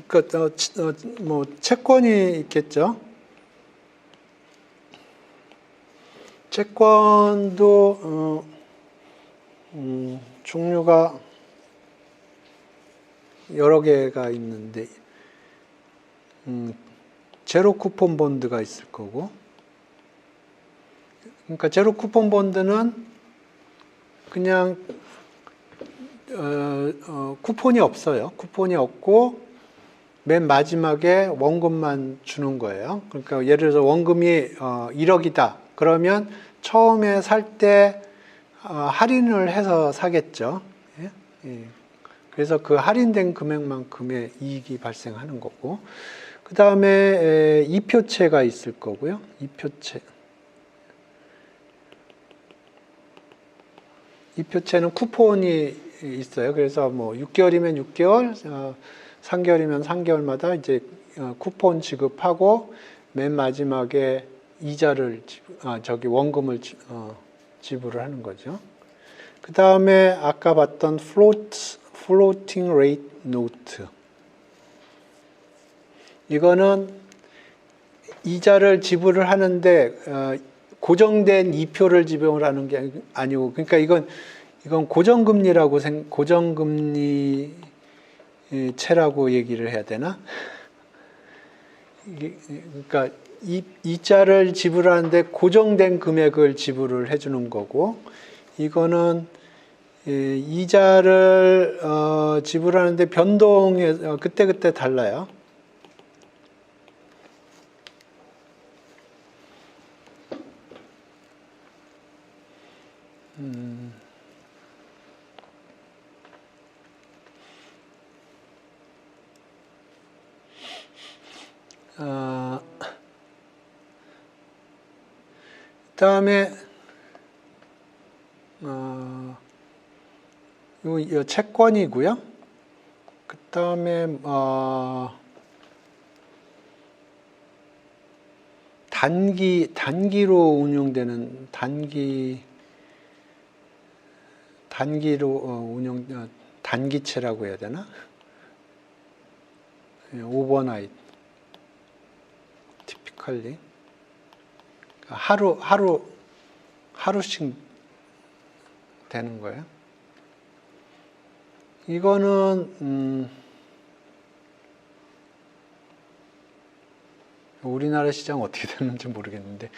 그러니까 뭐 채권이 있겠죠. 채권도 종류가 여러 개가 있는데 제로 쿠폰 본드가 있을 거고, 그러니까 제로 쿠폰 본드는 그냥 쿠폰이 없어요. 쿠폰이 없고 맨 마지막에 원금만 주는 거예요. 그러니까 예를 들어서 원금이 1억이다. 그러면 처음에 살 때 할인을 해서 사겠죠. 예? 예. 그래서 그 할인된 금액만큼의 이익이 발생하는 거고, 그 다음에 이표채가 있을 거고요. 이표채는 쿠폰이 있어요. 그래서 뭐 6개월이면 6개월, 3개월이면 3개월마다 이제 쿠폰 지급하고 맨 마지막에 이자를 원금을 지불을 하는 거죠. 그 다음에 아까 봤던 floating rate note. 이거는 이자를 지불을 하는데 고정된 이표를 지불을 하는 게 아니고, 그러니까 이건 고정금리라고 고정금리 채라고 얘기를 해야 되나? 그러니까 이자를 지불하는데 고정된 금액을 지불을 해주는 거고, 이거는 이자를 지불하는데 변동에 그때 달라요. 그다음에 요 채권이고요. 그다음에 단기로 운용되는 단기로 단기채라고 해야 되나? 오버나잇, 티피컬리 하루씩 되는 거예요. 이거는 우리나라 시장 어떻게 되는지 모르겠는데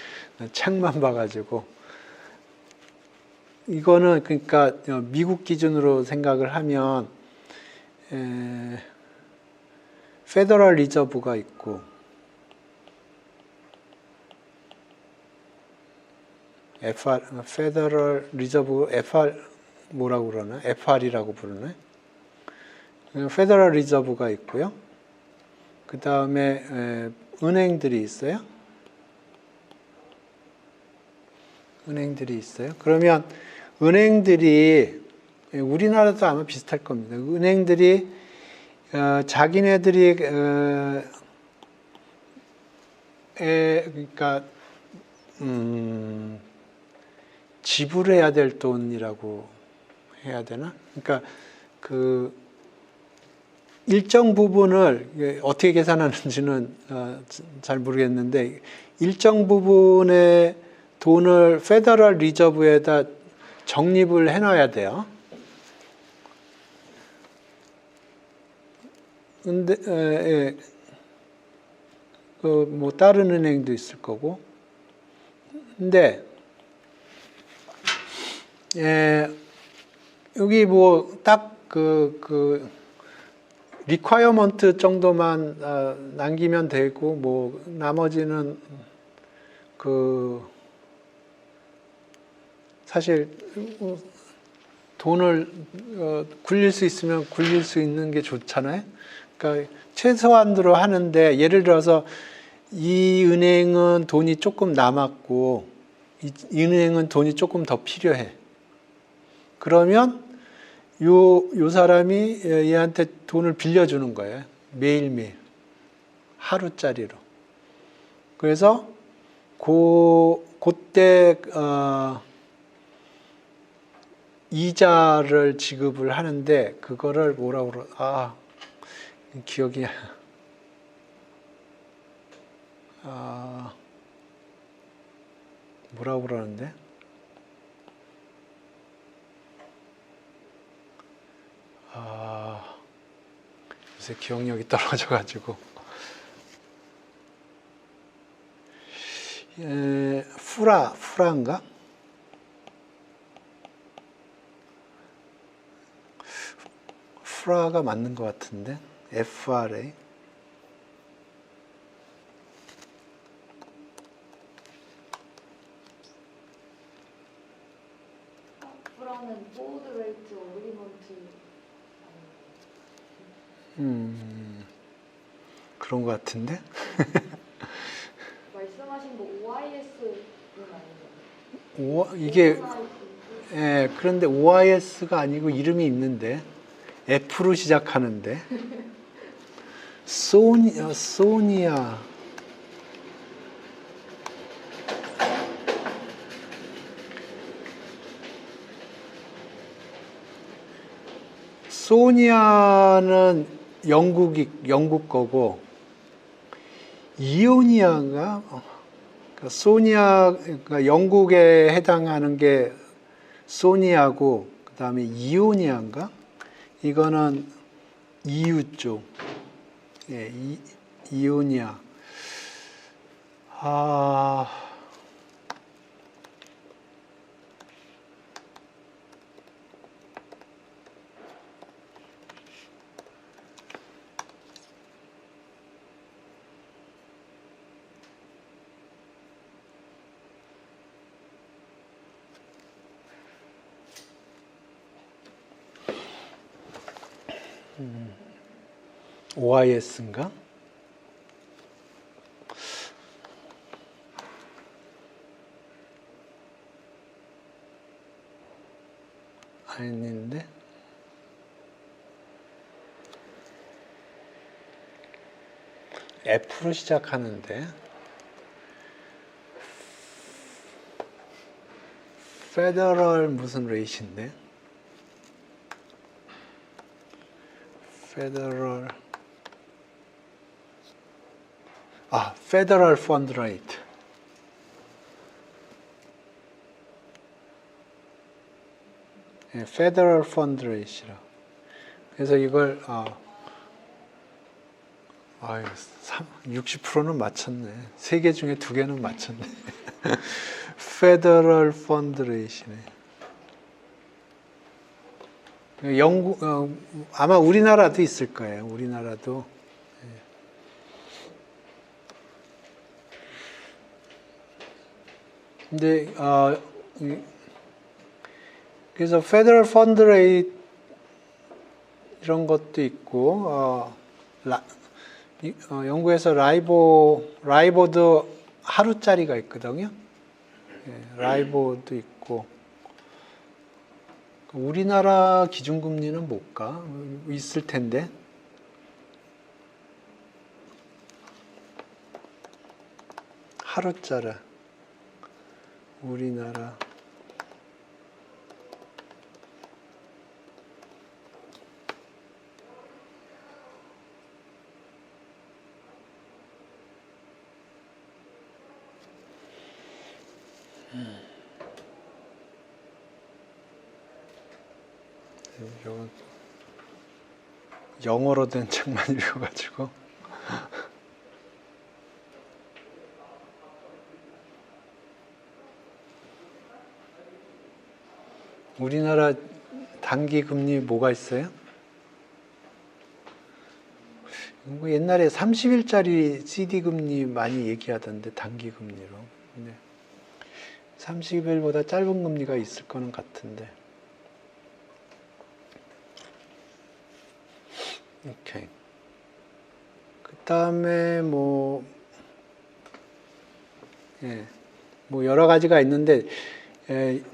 책만 봐가지고 이거는 그러니까 미국 기준으로 생각을 하면 페더럴 리저브가 있고 페더럴 리저브 뭐라고 그러나? FR이라고 부르네. 페더럴 리저브가 있고요. 그 다음에 은행들이 있어요. 그러면 은행들이 우리나라도 아마 비슷할 겁니다. 은행들이 자기네들이 그러니까 지불해야 될 돈이라고 해야 되나? 그러니까 그 일정 부분을 어떻게 계산하는지는 잘 모르겠는데 일정 부분의 돈을 페더럴 리저브에다 적립을 해놔야 돼요. 근데 뭐 다른 은행도 있을 거고. 근데 여기 뭐 딱 그 리콰이어먼트 정도만 남기면 되고 뭐 나머지는 그 사실 돈을 굴릴 수 있으면 굴릴 수 있는 게 좋잖아요. 그러니까 최소한으로 하는데 예를 들어서 이 은행은 돈이 조금 남았고 이 은행은 돈이 조금 더 필요해. 그러면 요 사람이 얘한테 돈을 빌려주는 거예요. 매일매일. 하루짜리로. 그래서 그때 이자를 지급을 하는데 그거를 뭐라고 기억이 뭐라고 그러는데? 요새 기억력이 떨어져가지고. 프라인가? 프라가 맞는 것 같은데? FRA. 프라는 포워드 레이트 어그리먼트 그런 것 같은데? 말씀하신 거 OIS는 아니죠? 이게 그런데 OIS가 아니고 이름이 있는데 F로 시작하는데 소니아 소니아는 영국 거고 이오니아가 그러니까 소니아가 영국에 해당하는 게 소니아고 그다음에 이오니아인가? 이거는 EU 쪽. 예, 이오니아. OIS인가? 아닌데? F로 시작하는데 페더럴 무슨 레이트인데? 페더럴 Federal Fund Rate. 예, Federal Fund Rate이라. 그래서 이걸 60%는 맞췄네. 3개 중에 2개는 맞췄네. Federal Fund Rate이네. 영국 아마 우리나라도 있을 거예요. 우리나라도. 근데 그래서 Federal Fund Rate 이런 것도 있고 영국에서 라이보도 하루짜리가 있거든요. 라이보도 있고. 우리나라 기준금리는 뭘까? 있을 텐데. 하루짜리. 우리나라. 영어로 된 책만 읽어가지고 우리나라 단기 금리 뭐가 있어요? 옛날에 30일짜리 CD 금리 많이 얘기하던데 단기 금리로. 네. 30일보다 짧은 금리가 있을 거는 같은데. 오케이. 그 다음에 뭐 여러 가지가 있는데,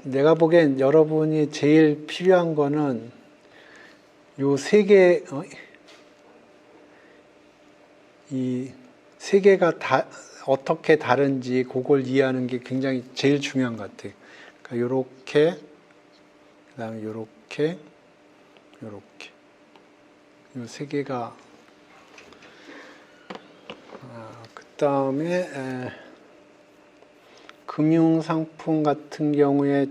내가 보기엔 여러분이 제일 필요한 거는 요 3개, 이 3개가 어떻게 다른지 그걸 이해하는 게 굉장히 제일 중요한 것 같아요. 그러니까 요렇게, 그 다음에 요렇게, 요렇게. 요 3개가, 그 다음에, 금융상품 같은 경우에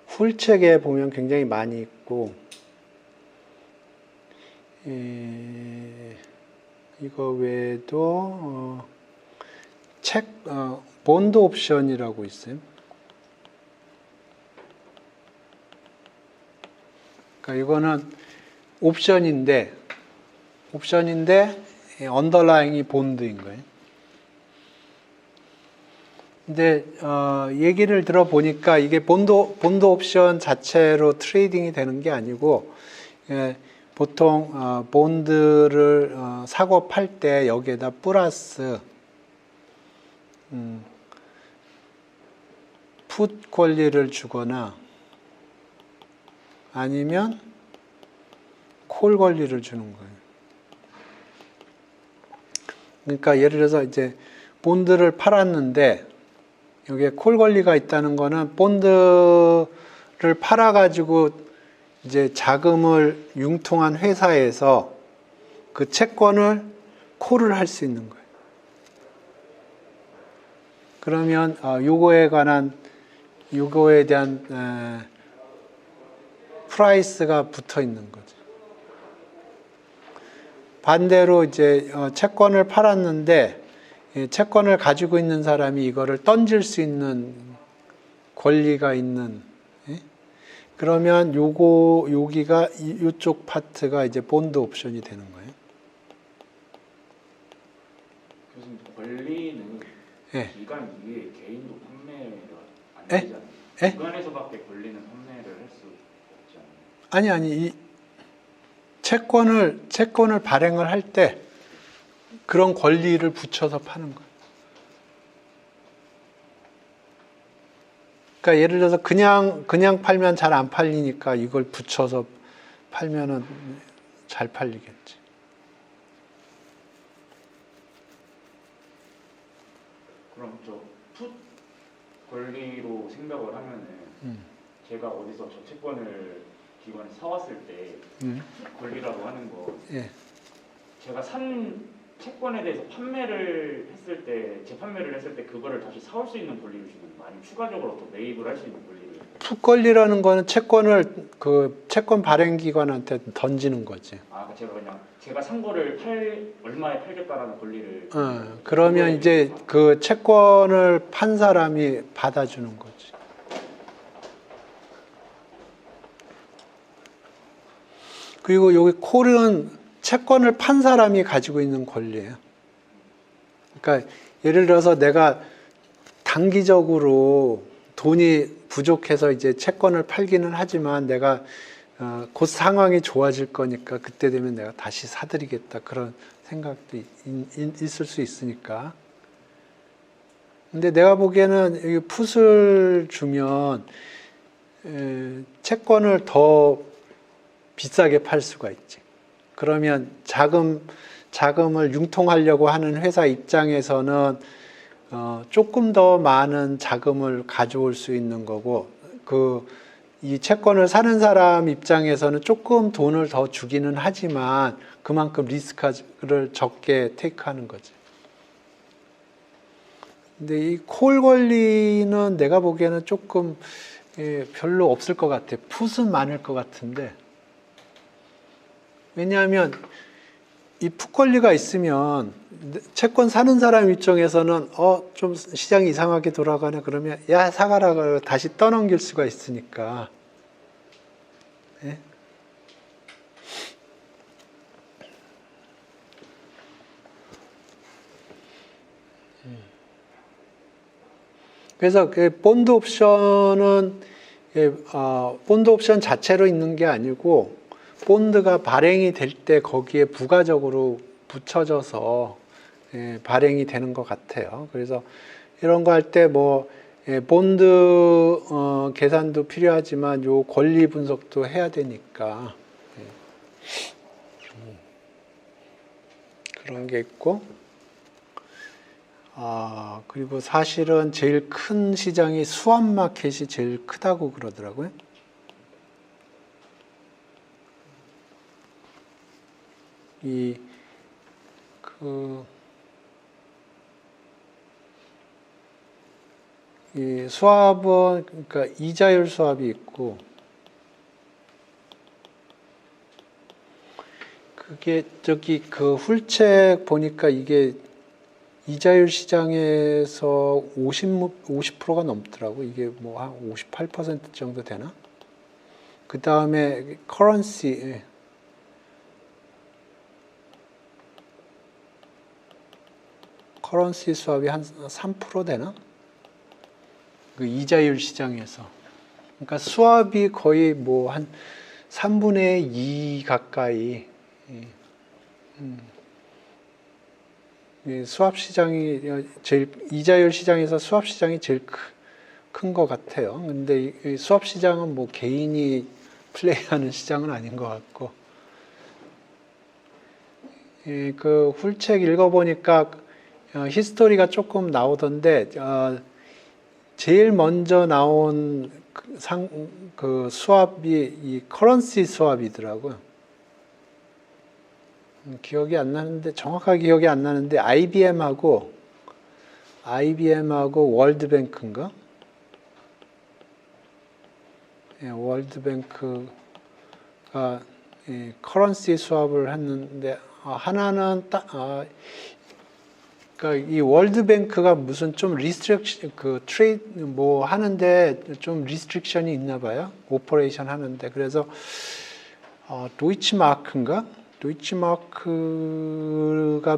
훌책에 보면 굉장히 많이 있고, 이거 외에도 본드 옵션이라고 있어요. 그러니까 이거는 옵션인데 언더라잉이 본드인 거예요. 근데 얘기를 들어보니까 이게 본드 옵션 자체로 트레이딩이 되는 게 아니고, 보통 본드를 사고 팔 때 여기에다 플러스 풋 권리를 주거나 아니면 콜 권리를 주는 거예요. 그러니까 예를 들어서 이제 본드를 팔았는데 여기에 콜 권리가 있다는 거는 본드를 팔아가지고 이제 자금을 융통한 회사에서 그 채권을 콜을 할 수 있는 거예요. 그러면 요거에 대한 프라이스가 붙어 있는 거죠. 반대로 이제 채권을 팔았는데 채권을 가지고 있는 사람이 이거를 던질 수 있는 권리가 있는, 그러면 여기가 이쪽 파트가 이제 본드 옵션이 되는 거예요. 교수님, 권리는 예. 기관 이외에 개인도 판매가 안 예? 되잖아요. 예? 기관에서밖에 권리는 판매를 할 수 없지 않나요? 아니 이 채권을 발행을 할 때 그런 권리를 붙여서 파는 거예요. 그러니까 예를 들어서 그냥 팔면 잘 안 팔리니까 이걸 붙여서 팔면은 잘 팔리겠지. 그럼 풋 권리로 생각을 하면은 제가 어디서 저 채권을 기관에 사왔을 때 풋 권리라고 하는 거, 예. 제가 산 채권에 대해서 판매를 했을 때, 재판매를 했을 때 그거를 다시 사올 수 있는 권리를 주는 거 아니면 추가적으로 또 매입을 할 수 있는 권리를? 풋권리라는 거는 채권을 그 채권 발행기관한테 던지는 거지. 아, 제가 산 거를 얼마에 팔겠다라는 권리를. 그러면 이제 그 채권을 판 사람이 받아주는 거지. 그리고 여기 콜은 채권을 판 사람이 가지고 있는 권리예요. 그러니까 예를 들어서 내가 단기적으로 돈이 부족해서 이제 채권을 팔기는 하지만 내가 곧 상황이 좋아질 거니까 그때 되면 내가 다시 사드리겠다 그런 생각도 있을 수 있으니까. 근데 내가 보기에는 이 풋을 주면 채권을 더 비싸게 팔 수가 있지. 그러면 자금을 융통하려고 하는 회사 입장에서는 조금 더 많은 자금을 가져올 수 있는 거고, 이 채권을 사는 사람 입장에서는 조금 돈을 더 주기는 하지만 그만큼 리스크를 적게 테이크하는 거지. 근데 이 콜 권리는 내가 보기에는 조금 별로 없을 것 같아. 풋은 많을 것 같은데. 왜냐하면 이 풋 권리가 있으면 채권 사는 사람 입장에서는 좀 시장이 이상하게 돌아가네 그러면 야 사가라 다시 떠넘길 수가 있으니까. 네? 그래서 그 본드 옵션은 본드 옵션 자체로 있는 게 아니고 본드가 발행이 될 때 거기에 부가적으로 붙여져서 발행이 되는 것 같아요. 그래서 이런 거 할 때 뭐 본드 계산도 필요하지만 요 권리 분석도 해야 되니까 그런 게 있고, 그리고 사실은 제일 큰 시장이 스왑 마켓이 제일 크다고 그러더라고요. 이 수압은 그러니까 이자율 수압이 있고 그게 그 훌책 보니까 이게 이자율 시장에서 50%가 넘더라고. 이게 뭐 한 58% 정도 되나? 그 다음에 커런시 수압이 한 3% 되나? 그 이자율 시장에서. 그러니까 수압이 거의 뭐 한 3분의 2 가까이. 수압 시장이 이자율 시장에서 수압 시장이 제일 큰 것 같아요. 근데 이 수압 시장은 뭐 개인이 플레이하는 시장은 아닌 것 같고. 그 훌책 읽어보니까 히스토리가 조금 나오던데 제일 먼저 나온 그 수압이 이 커런시 수압이더라고요. 기억이 안 나는데 정확하게 기억이 안 나는데 IBM하고 월드뱅크인가? 월드뱅크가 커런시 수압을 했는데 하나는 그러니까 이 월드뱅크가 무슨 좀 리스트릭션 트레이드 뭐 하는데 좀 리스트릭션이 있나 봐요. 오퍼레이션 하는데. 그래서 도이치마크인가? 도이치마크가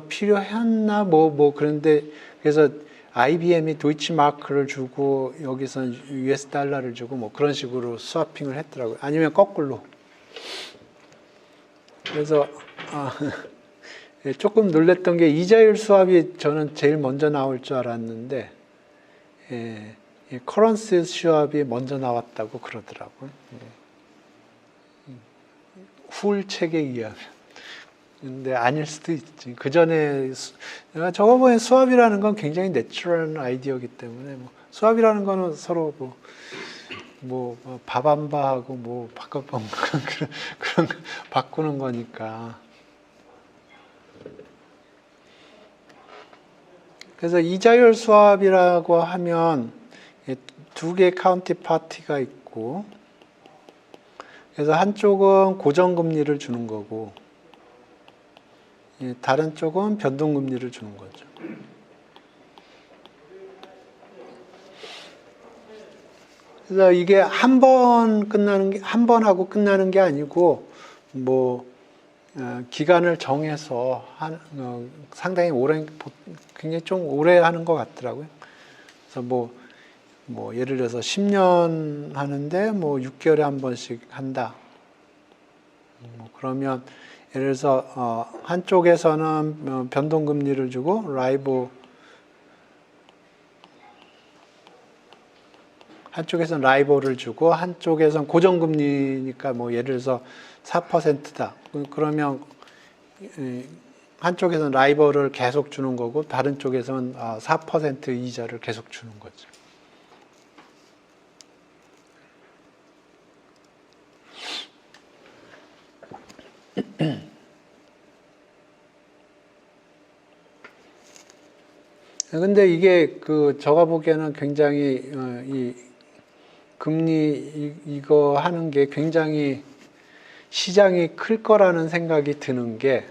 필요했나 뭐 그런데 그래서 IBM이 도이치마크를 주고 여기서 US 달러를 주고 뭐 그런 식으로 스와핑을 했더라고요. 아니면 거꾸로. 그래서 조금 놀랬던 게 이자율 수압이 저는 제일 먼저 나올 줄 알았는데 커런시 수압이 먼저 나왔다고 그러더라고요. 훌책에 의하면. 근데 아닐 수도 있지. 그 전에 저거 보면 수압이라는 건 굉장히 내추럴한 아이디어이기 때문에 뭐 수압이라는 거는 서로 뭐 바밤바하고 뭐 바꿔본 그런 바꾸는 거니까. 그래서 이자율 수합이라고 하면 두 개의 카운티파티가 있고, 그래서 한쪽은 고정금리를 주는 거고, 다른 쪽은 변동금리를 주는 거죠. 그래서 이게 한 번 하고 끝나는 게 아니고, 기간을 정해서 상당히 굉장히 좀 오래 하는 것 같더라고요. 그래서 예를 들어서 10년 하는데 6개월에 한 번씩 한다. 그러면 예를 들어서 한쪽에서는 변동금리를 주고 한쪽에서는 라이보를 주고 한쪽에서는 고정금리니까 예를 들어서 4%다. 그러면 한쪽에서는 라이보를 계속 주는 거고 다른 쪽에서는 4% 이자를 계속 주는 거죠. 근데 이게 제가 보기에는 굉장히 이 금리 이거 하는 게 굉장히 시장이 클 거라는 생각이 드는 게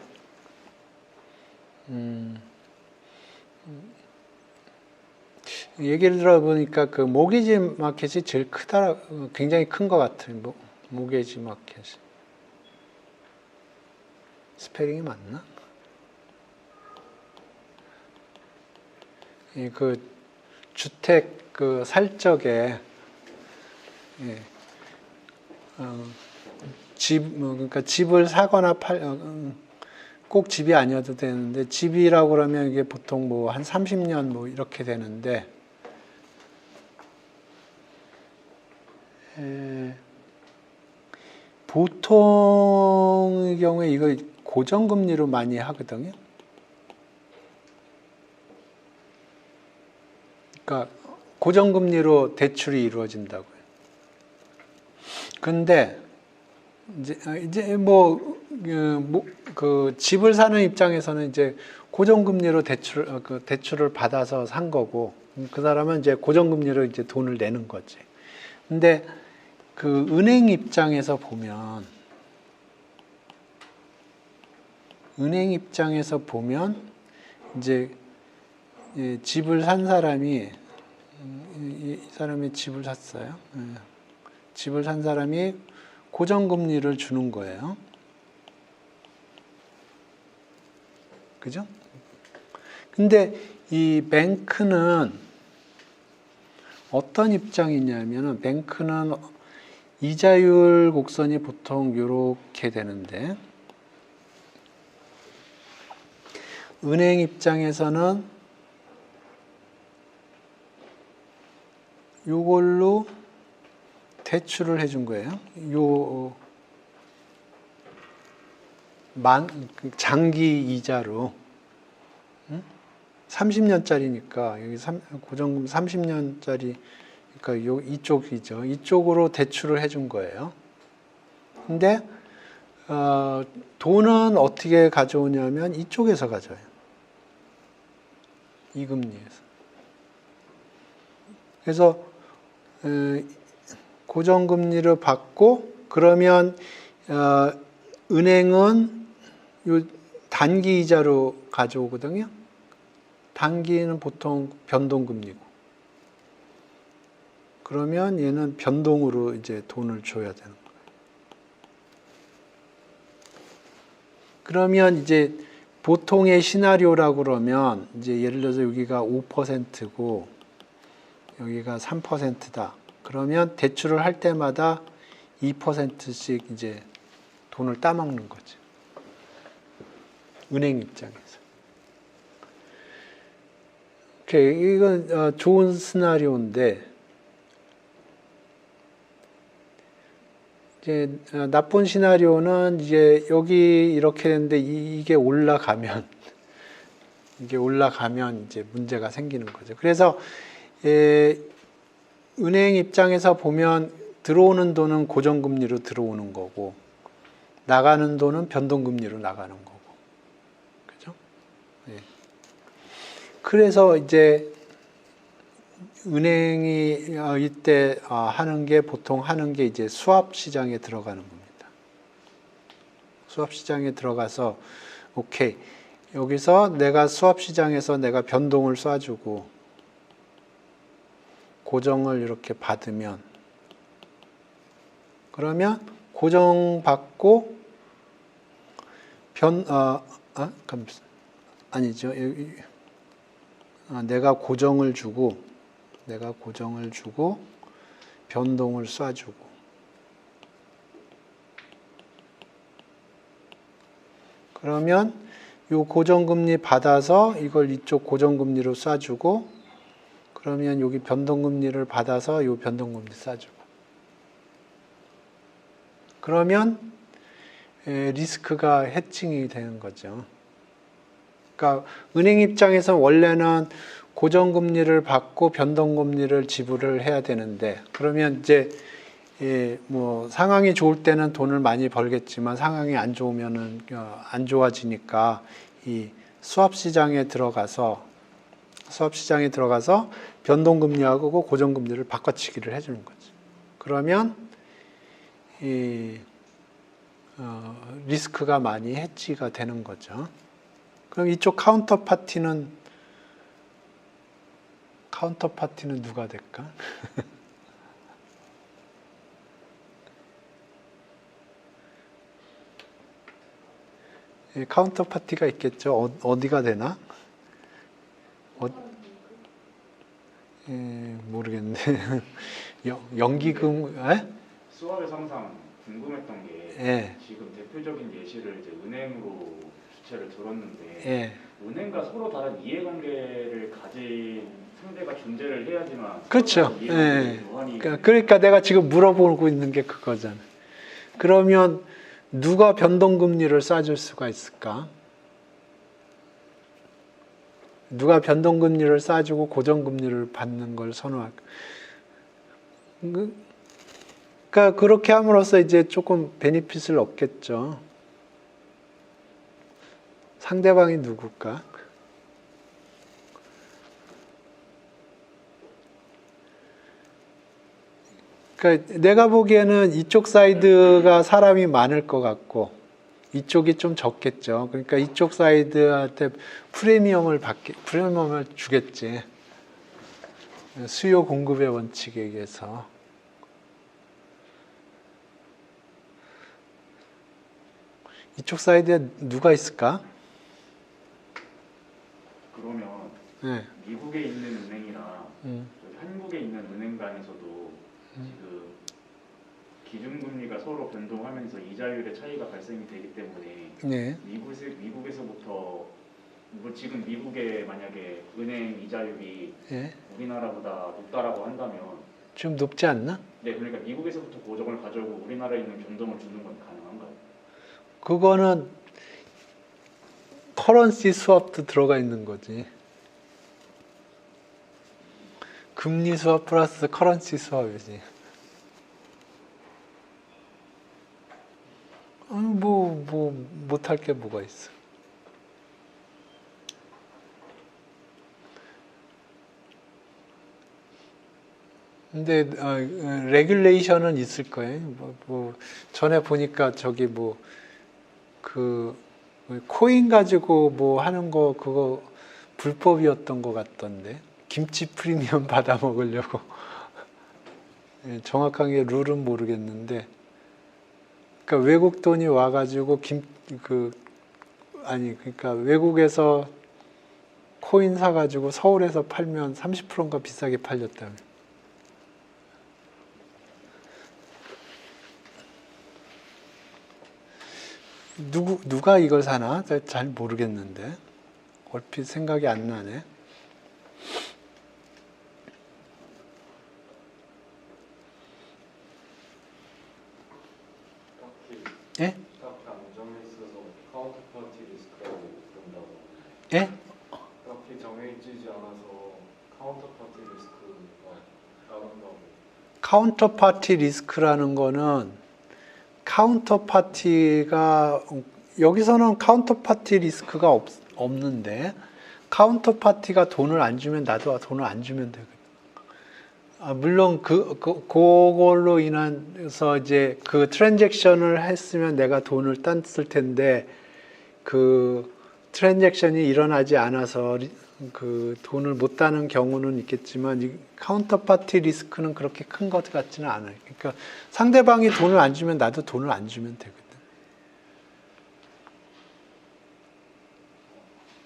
얘기를 들어보니까 모기지 마켓이 제일 굉장히 큰 것 같아요. 모기지 마켓이. 스페링이 맞나? 주택 살 적에 그러니까 집을 사거나 꼭 집이 아니어도 되는데 집이라고 그러면 이게 보통 한 30년 이렇게 되는데 보통의 경우에 이거 고정금리로 많이 하거든요. 그러니까 고정금리로 대출이 이루어진다고요. 근데 이제 집을 사는 입장에서는 이제 고정금리로 대출을 받아서 산 거고 그 사람은 이제 고정금리로 이제 돈을 내는 거지. 근데 은행 입장에서 보면 이제 집을 산 사람이 이 사람이 집을 샀어요. 집을 산 사람이 고정금리를 주는 거예요. 그죠? 근데 이 뱅크는 어떤 입장이냐면은 뱅크는 이자율 곡선이 보통 이렇게 되는데 은행 입장에서는 요걸로 대출을 해준 거예요. 장기 이자로 30년짜리니까 여기 고정금 30년짜리 그러니까 이쪽이죠. 이쪽으로 대출을 해준 거예요. 근데 돈은 어떻게 가져오냐면 이쪽에서 가져와요. 이 금리에서. 그래서 고정금리를 받고 그러면 은행은 요 단기 이자로 가져오거든요. 단기는 보통 변동금리고. 그러면 얘는 변동으로 이제 돈을 줘야 되는 거예요. 그러면 이제 보통의 시나리오라고 그러면 이제 예를 들어서 여기가 5%고 여기가 3%다. 그러면 대출을 할 때마다 2%씩 이제 돈을 따먹는 거죠. 은행 입장에서. 오케이, 이건 좋은 시나리오인데 이제 나쁜 시나리오는 이제 여기 이렇게 되는데 이게 올라가면 이제 문제가 생기는 거죠. 그래서 은행 입장에서 보면 들어오는 돈은 고정금리로 들어오는 거고 나가는 돈은 변동금리로 나가는 거고, 그죠? 예. 그래서 이제 은행이 이때 하는 게 보통 하는 게 이제 수합 시장에 들어가는 겁니다. 수합 시장에 들어가서 오케이. 여기서 내가 수합 시장에서 내가 변동을 쏴주고 고정을 이렇게 받으면 그러면 고정 받고 아니죠. 내가 고정을 주고 변동을 쏴주고 그러면 이 고정금리 받아서 이걸 이쪽 고정금리로 쏴주고 그러면 여기 변동금리를 받아서 이 변동금리 쏴주고 그러면 리스크가 해칭이 되는 거죠. 그러니까 은행 입장에서 원래는 고정금리를 받고 변동금리를 지불을 해야 되는데 그러면 이제 뭐 상황이 좋을 때는 돈을 많이 벌겠지만 상황이 안 좋으면은 안 좋아지니까 이 수합 시장에 들어가서 변동금리하고 고정금리를 바꿔치기를 해주는 거지. 그러면 이 리스크가 많이 해지가 되는 거죠. 그럼 이쪽 카운터파티는 누가 될까? 카운터파티가 있겠죠. 어디가 되나? 모르겠네. 연기금, 수업에서 항상 궁금했던 게 지금 대표적인 예시를 이제 은행으로 주체를 들었는데 은행과 서로 다른 이해관계를 가진 상대가 존재를 해야지만 그렇죠. 무한히 그러니까 내가 지금 물어보고 있는 게 그거잖아. 그러면 누가 변동금리를 쏴줄 수가 있을까? 누가 변동금리를 쏴주고 고정금리를 받는 걸 선호할까? 그러니까 그렇게 함으로써 이제 조금 베니핏을 얻겠죠. 상대방이 누굴까? 그러니까 내가 보기에는 이쪽 사이드가 사람이 많을 것 같고 이쪽이 좀 적겠죠. 그러니까 이쪽 사이드한테 프리미엄을 주겠지. 수요 공급의 원칙에 의해서. 이쪽 사이드에 누가 있을까? 그러면 미국에 있는 은행이랑 한국에 있는 은행 간에서도 지금 기준금리가 서로 변동하면서 이자율의 차이가 발생이 되기 때문에 미국에서부터 지금 미국의 만약에 은행 이자율이 우리나라보다 높다라고 한다면 좀 높지 않나? 네, 그러니까 미국에서부터 고정을 가져오고 우리나라에 있는 변동을 주는 건 가능한가요? 그거는 커런시 수합도 들어가 있는 거지. 금리 수합 플러스 커런시 수합이지. 못할 게 뭐가 있어. 근데 레귤레이션은 있을 거예요. 전에 보니까 저기 코인 가지고 하는 거 그거 불법이었던 것 같던데. 김치 프리미엄 받아 먹으려고. 정확하게 룰은 모르겠는데. 그러니까 외국 돈이 와가지고 그러니까 외국에서 코인 사가지고 서울에서 팔면 30%인가 비싸게 팔렸다며. 누가 이걸 사나? 잘 모르겠는데. 얼핏 생각이 안 나네. 예? 딱 정해 있어서 카운터파티 리스크라고 부른다고. 예? 딱히 정해지지 않아서 카운터파티 리스크가 따른다고. 카운터파티 리스크라는 거는 카운터파티가 여기서는 카운터파티 리스크가 없는데 카운터 파티가 돈을 안 주면 나도 돈을 안 주면 되거든. 물론 그걸로 인해서 이제 그 트랜잭션을 했으면 내가 돈을 땄을 텐데 그 트랜잭션이 일어나지 않아서 그 돈을 못 따는 경우는 있겠지만 이 카운터 파티 리스크는 그렇게 큰 것 같지는 않아요. 그러니까 상대방이 돈을 안 주면 나도 돈을 안 주면 되거든.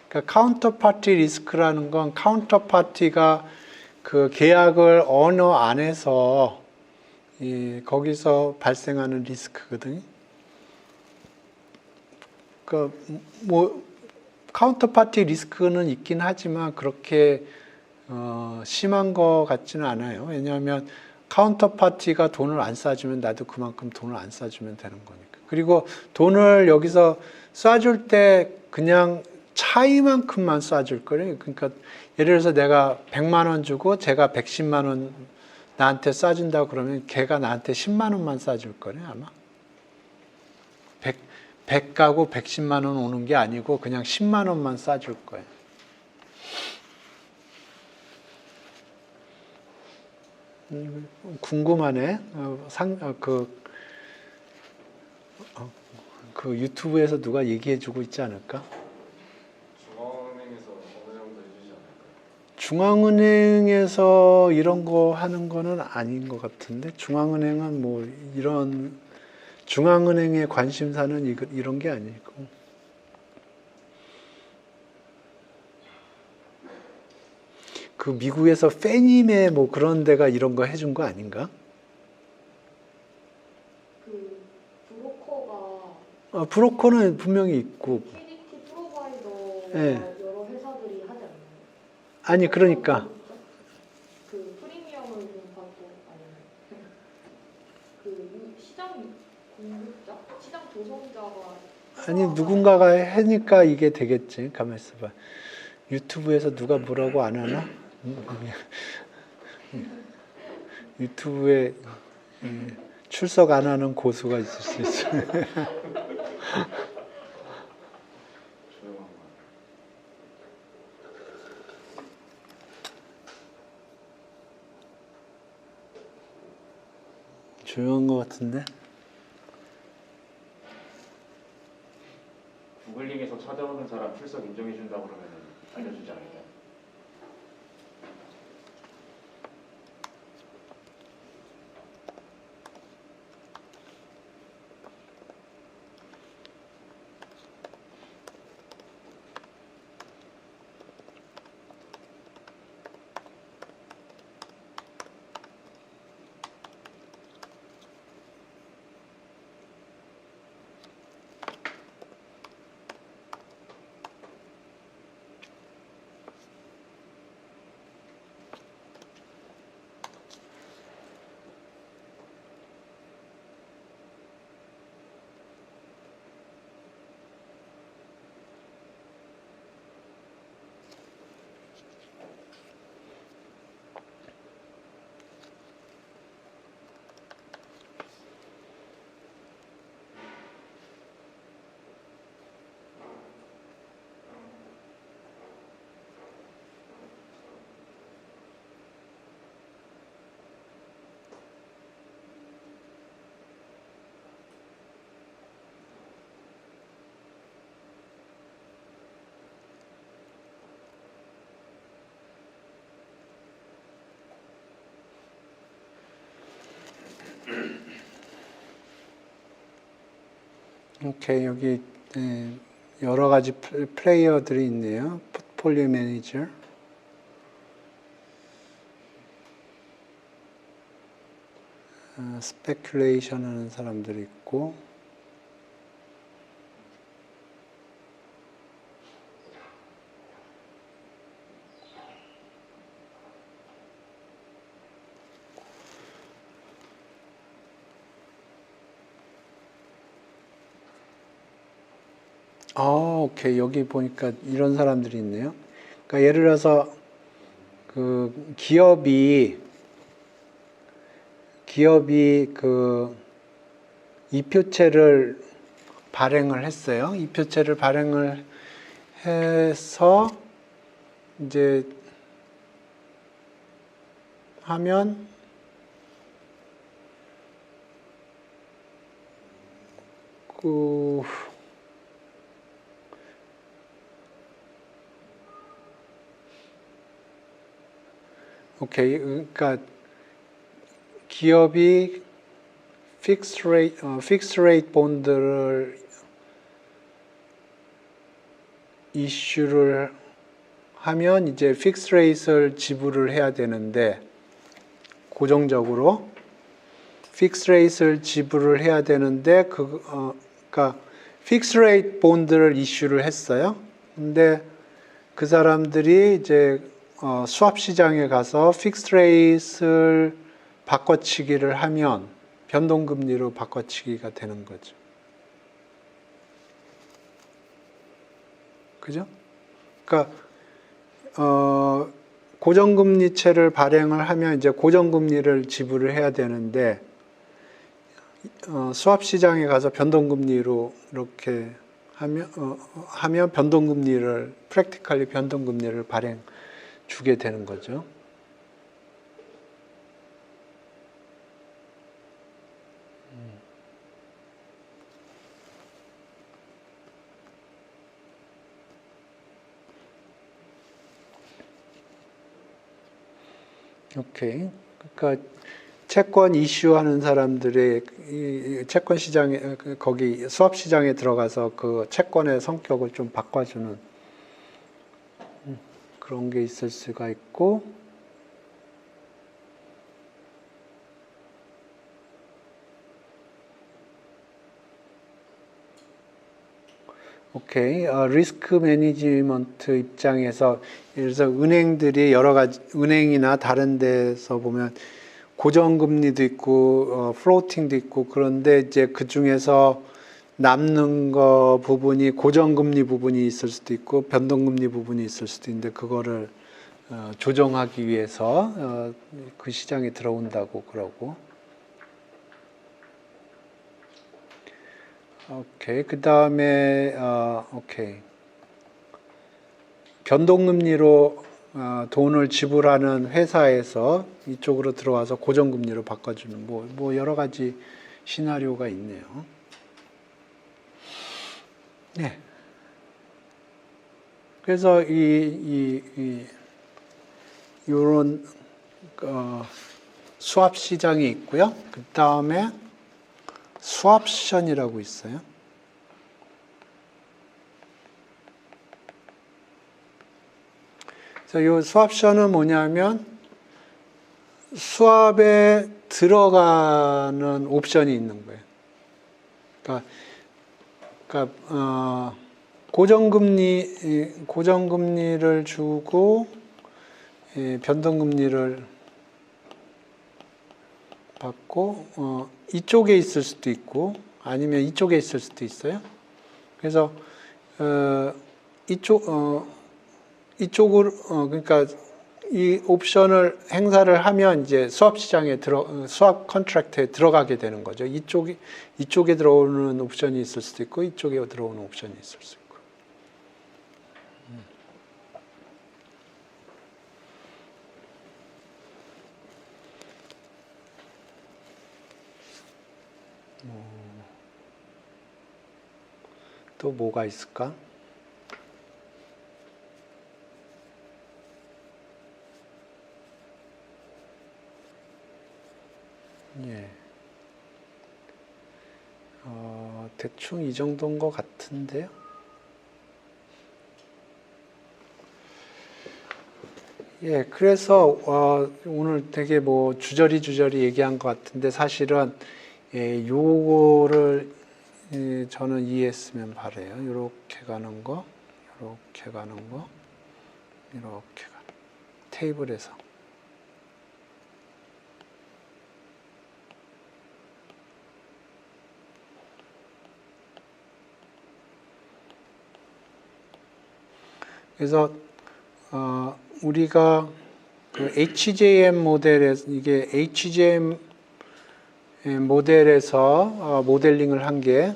그러니까 카운터 파티 리스크라는 건 카운터 파티가 그 계약을 언어 안에서 거기서 발생하는 리스크거든요. 그러니까 뭐 카운터 파티 리스크는 있긴 하지만 그렇게 심한 것 같지는 않아요. 왜냐하면 카운터 파티가 돈을 안 쏴주면 나도 그만큼 돈을 안 쏴주면 되는 거니까. 그리고 돈을 여기서 쏴줄 때 그냥 차이만큼만 쏴줄 거예요. 그러니까 예를 들어서 내가 100만 원 주고 제가 110만 원 나한테 쏴준다고 그러면 걔가 나한테 10만 원만 쏴줄 거예요, 아마. 100 가고 110만 원 오는 게 아니고 그냥 10만 원만 쏴줄 거예요. 궁금하네. 그 유튜브에서 누가 얘기해주고 있지 않을까? 중앙은행에서 어느 정도 해주지 않을까요? 중앙은행에서 이런 거 하는 거는 아닌 것 같은데 중앙은행은 뭐 이런 중앙은행의 관심사는 이런 게 아니고 그 미국에서 페니메 뭐 그런 데가 이런 거 해준 거 아닌가? 그 브로커가 브로커는 분명히 있고 리퀴디티 프로바이더 네. 여러 회사들이 하지 않나요? 아니 그러니까 그 프리미엄을 좀 받고 아니면 그 시장 공급자, 시장 조성자가 아니 누군가가 하니까 이게 되겠지. 가만 있어봐. 유튜브에서 누가 뭐라고 안 하나? 유튜브에 출석 안 하는 고수가 있을 수 있어. 조용한 거. 조용한 것 같은데? 구글링에서 찾아오는 사람 출석 인정해준다 그러면 알려주지 않을까요? 오케이, 여기 여러 가지 플레이어들이 있네요. 포트폴리오 매니저. 스페큘레이션 하는 사람들이 있고 오케이. 여기 보니까 이런 사람들이 있네요. 그러니까 예를 들어서 그 기업이 그 이표체를 발행을 했어요. 이표체를 발행을 해서 이제 하면 오케이. 그러니까 기업이 픽스 레이트 본드를 이슈를 하면 이제 픽스 레이트를 지불을 해야 되는데 고정적으로 픽스 레이트를 지불을 해야 되는데 그러니까 픽스 레이트 본드를 이슈를 했어요. 근데 그 사람들이 이제 수합 시장에 가서 픽스 레이트를 바꿔치기를 하면 변동금리로 바꿔치기가 되는 거죠. 그죠? 그러니까 고정금리채를 발행을 하면 이제 고정금리를 지불을 해야 되는데 수합 시장에 가서 변동금리로 이렇게 하면 변동금리를 프랙티컬리 변동금리를 발행 주게 되는 거죠. 오케이. 그러니까 채권 이슈하는 사람들의 채권 시장에 거기 수합 시장에 들어가서 그 채권의 성격을 좀 바꿔주는 그런 게 있을 수가 있고, 오케이. 리스크 매니지먼트 입장에서 예를 들어서 은행들이 여러 가지 은행이나 다른 데서 보면 고정금리도 있고 플로팅도 있고 그런데 이제 그 중에서 남는 거 부분이 고정금리 부분이 있을 수도 있고 변동금리 부분이 있을 수도 있는데 그거를 조정하기 위해서 그 시장에 들어온다고 그러고. 오케이. 그 다음에 오케이. 변동금리로 돈을 지불하는 회사에서 이쪽으로 들어와서 고정금리로 바꿔주는 뭐 여러 가지 시나리오가 있네요. 네. 그래서 이런 수합 시장이 있고요. 그 다음에 수합션이라고 있어요. 그래서 이 수합션은 뭐냐면 수합에 들어가는 옵션이 있는 거예요. 그러니까 고정금리를 주고 변동금리를 받고 이쪽에 있을 수도 있고 아니면 이쪽에 있을 수도 있어요. 그래서 이쪽으로 그러니까 이 옵션을 행사를 하면 이제 수합 시장에 수합 컨트랙트에 들어가게 되는 거죠. 이쪽에 들어오는 옵션이 있을 수도 있고 이쪽에 들어오는 옵션이 있을 수 있고. 또 뭐가 있을까? 예. 대충 이 정도인 것 같은데요. 예, 그래서 오늘 되게 뭐 주저리 얘기한 것 같은데 사실은 요거를 저는 이해했으면 바래요. 이렇게 가는 거, 이렇게 가는 거, 이렇게 가는 테이블에서. 그래서 우리가 그 HJM 모델에서 이게 HJM 모델에서 모델링을 한 게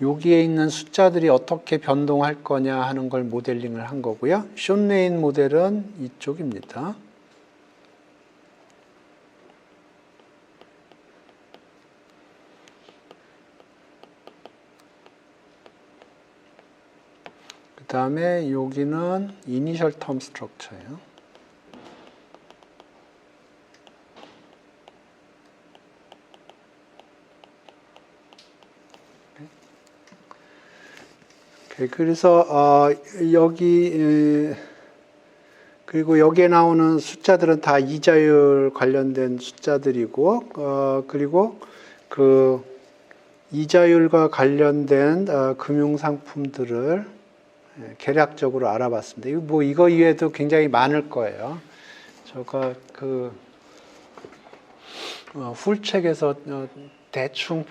여기에 있는 숫자들이 어떻게 변동할 거냐 하는 걸 모델링을 한 거고요. 숀 레인 모델은 이쪽입니다. 그 다음에 여기는 이니셜 텀 스트럭처예요. 그래서 여기 그리고 여기에 나오는 숫자들은 다 이자율 관련된 숫자들이고 그리고 그 이자율과 관련된 금융 상품들을 개략적으로 알아봤습니다. 이거 이외에도 굉장히 많을 거예요. 제가 그 풀책에서 대충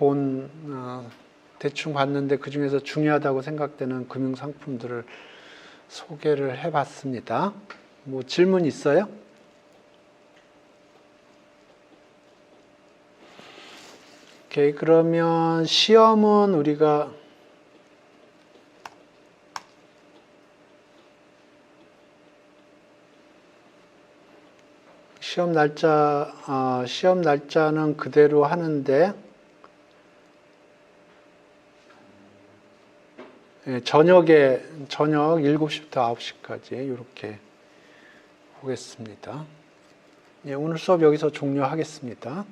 봤는데 그 중에서 중요하다고 생각되는 금융 상품들을 소개를 해봤습니다. 뭐 질문 있어요? 오케이, 그러면 시험 날짜는 그대로 하는데 저녁 7시부터 9시까지 이렇게 보겠습니다. 오늘 수업 여기서 종료하겠습니다.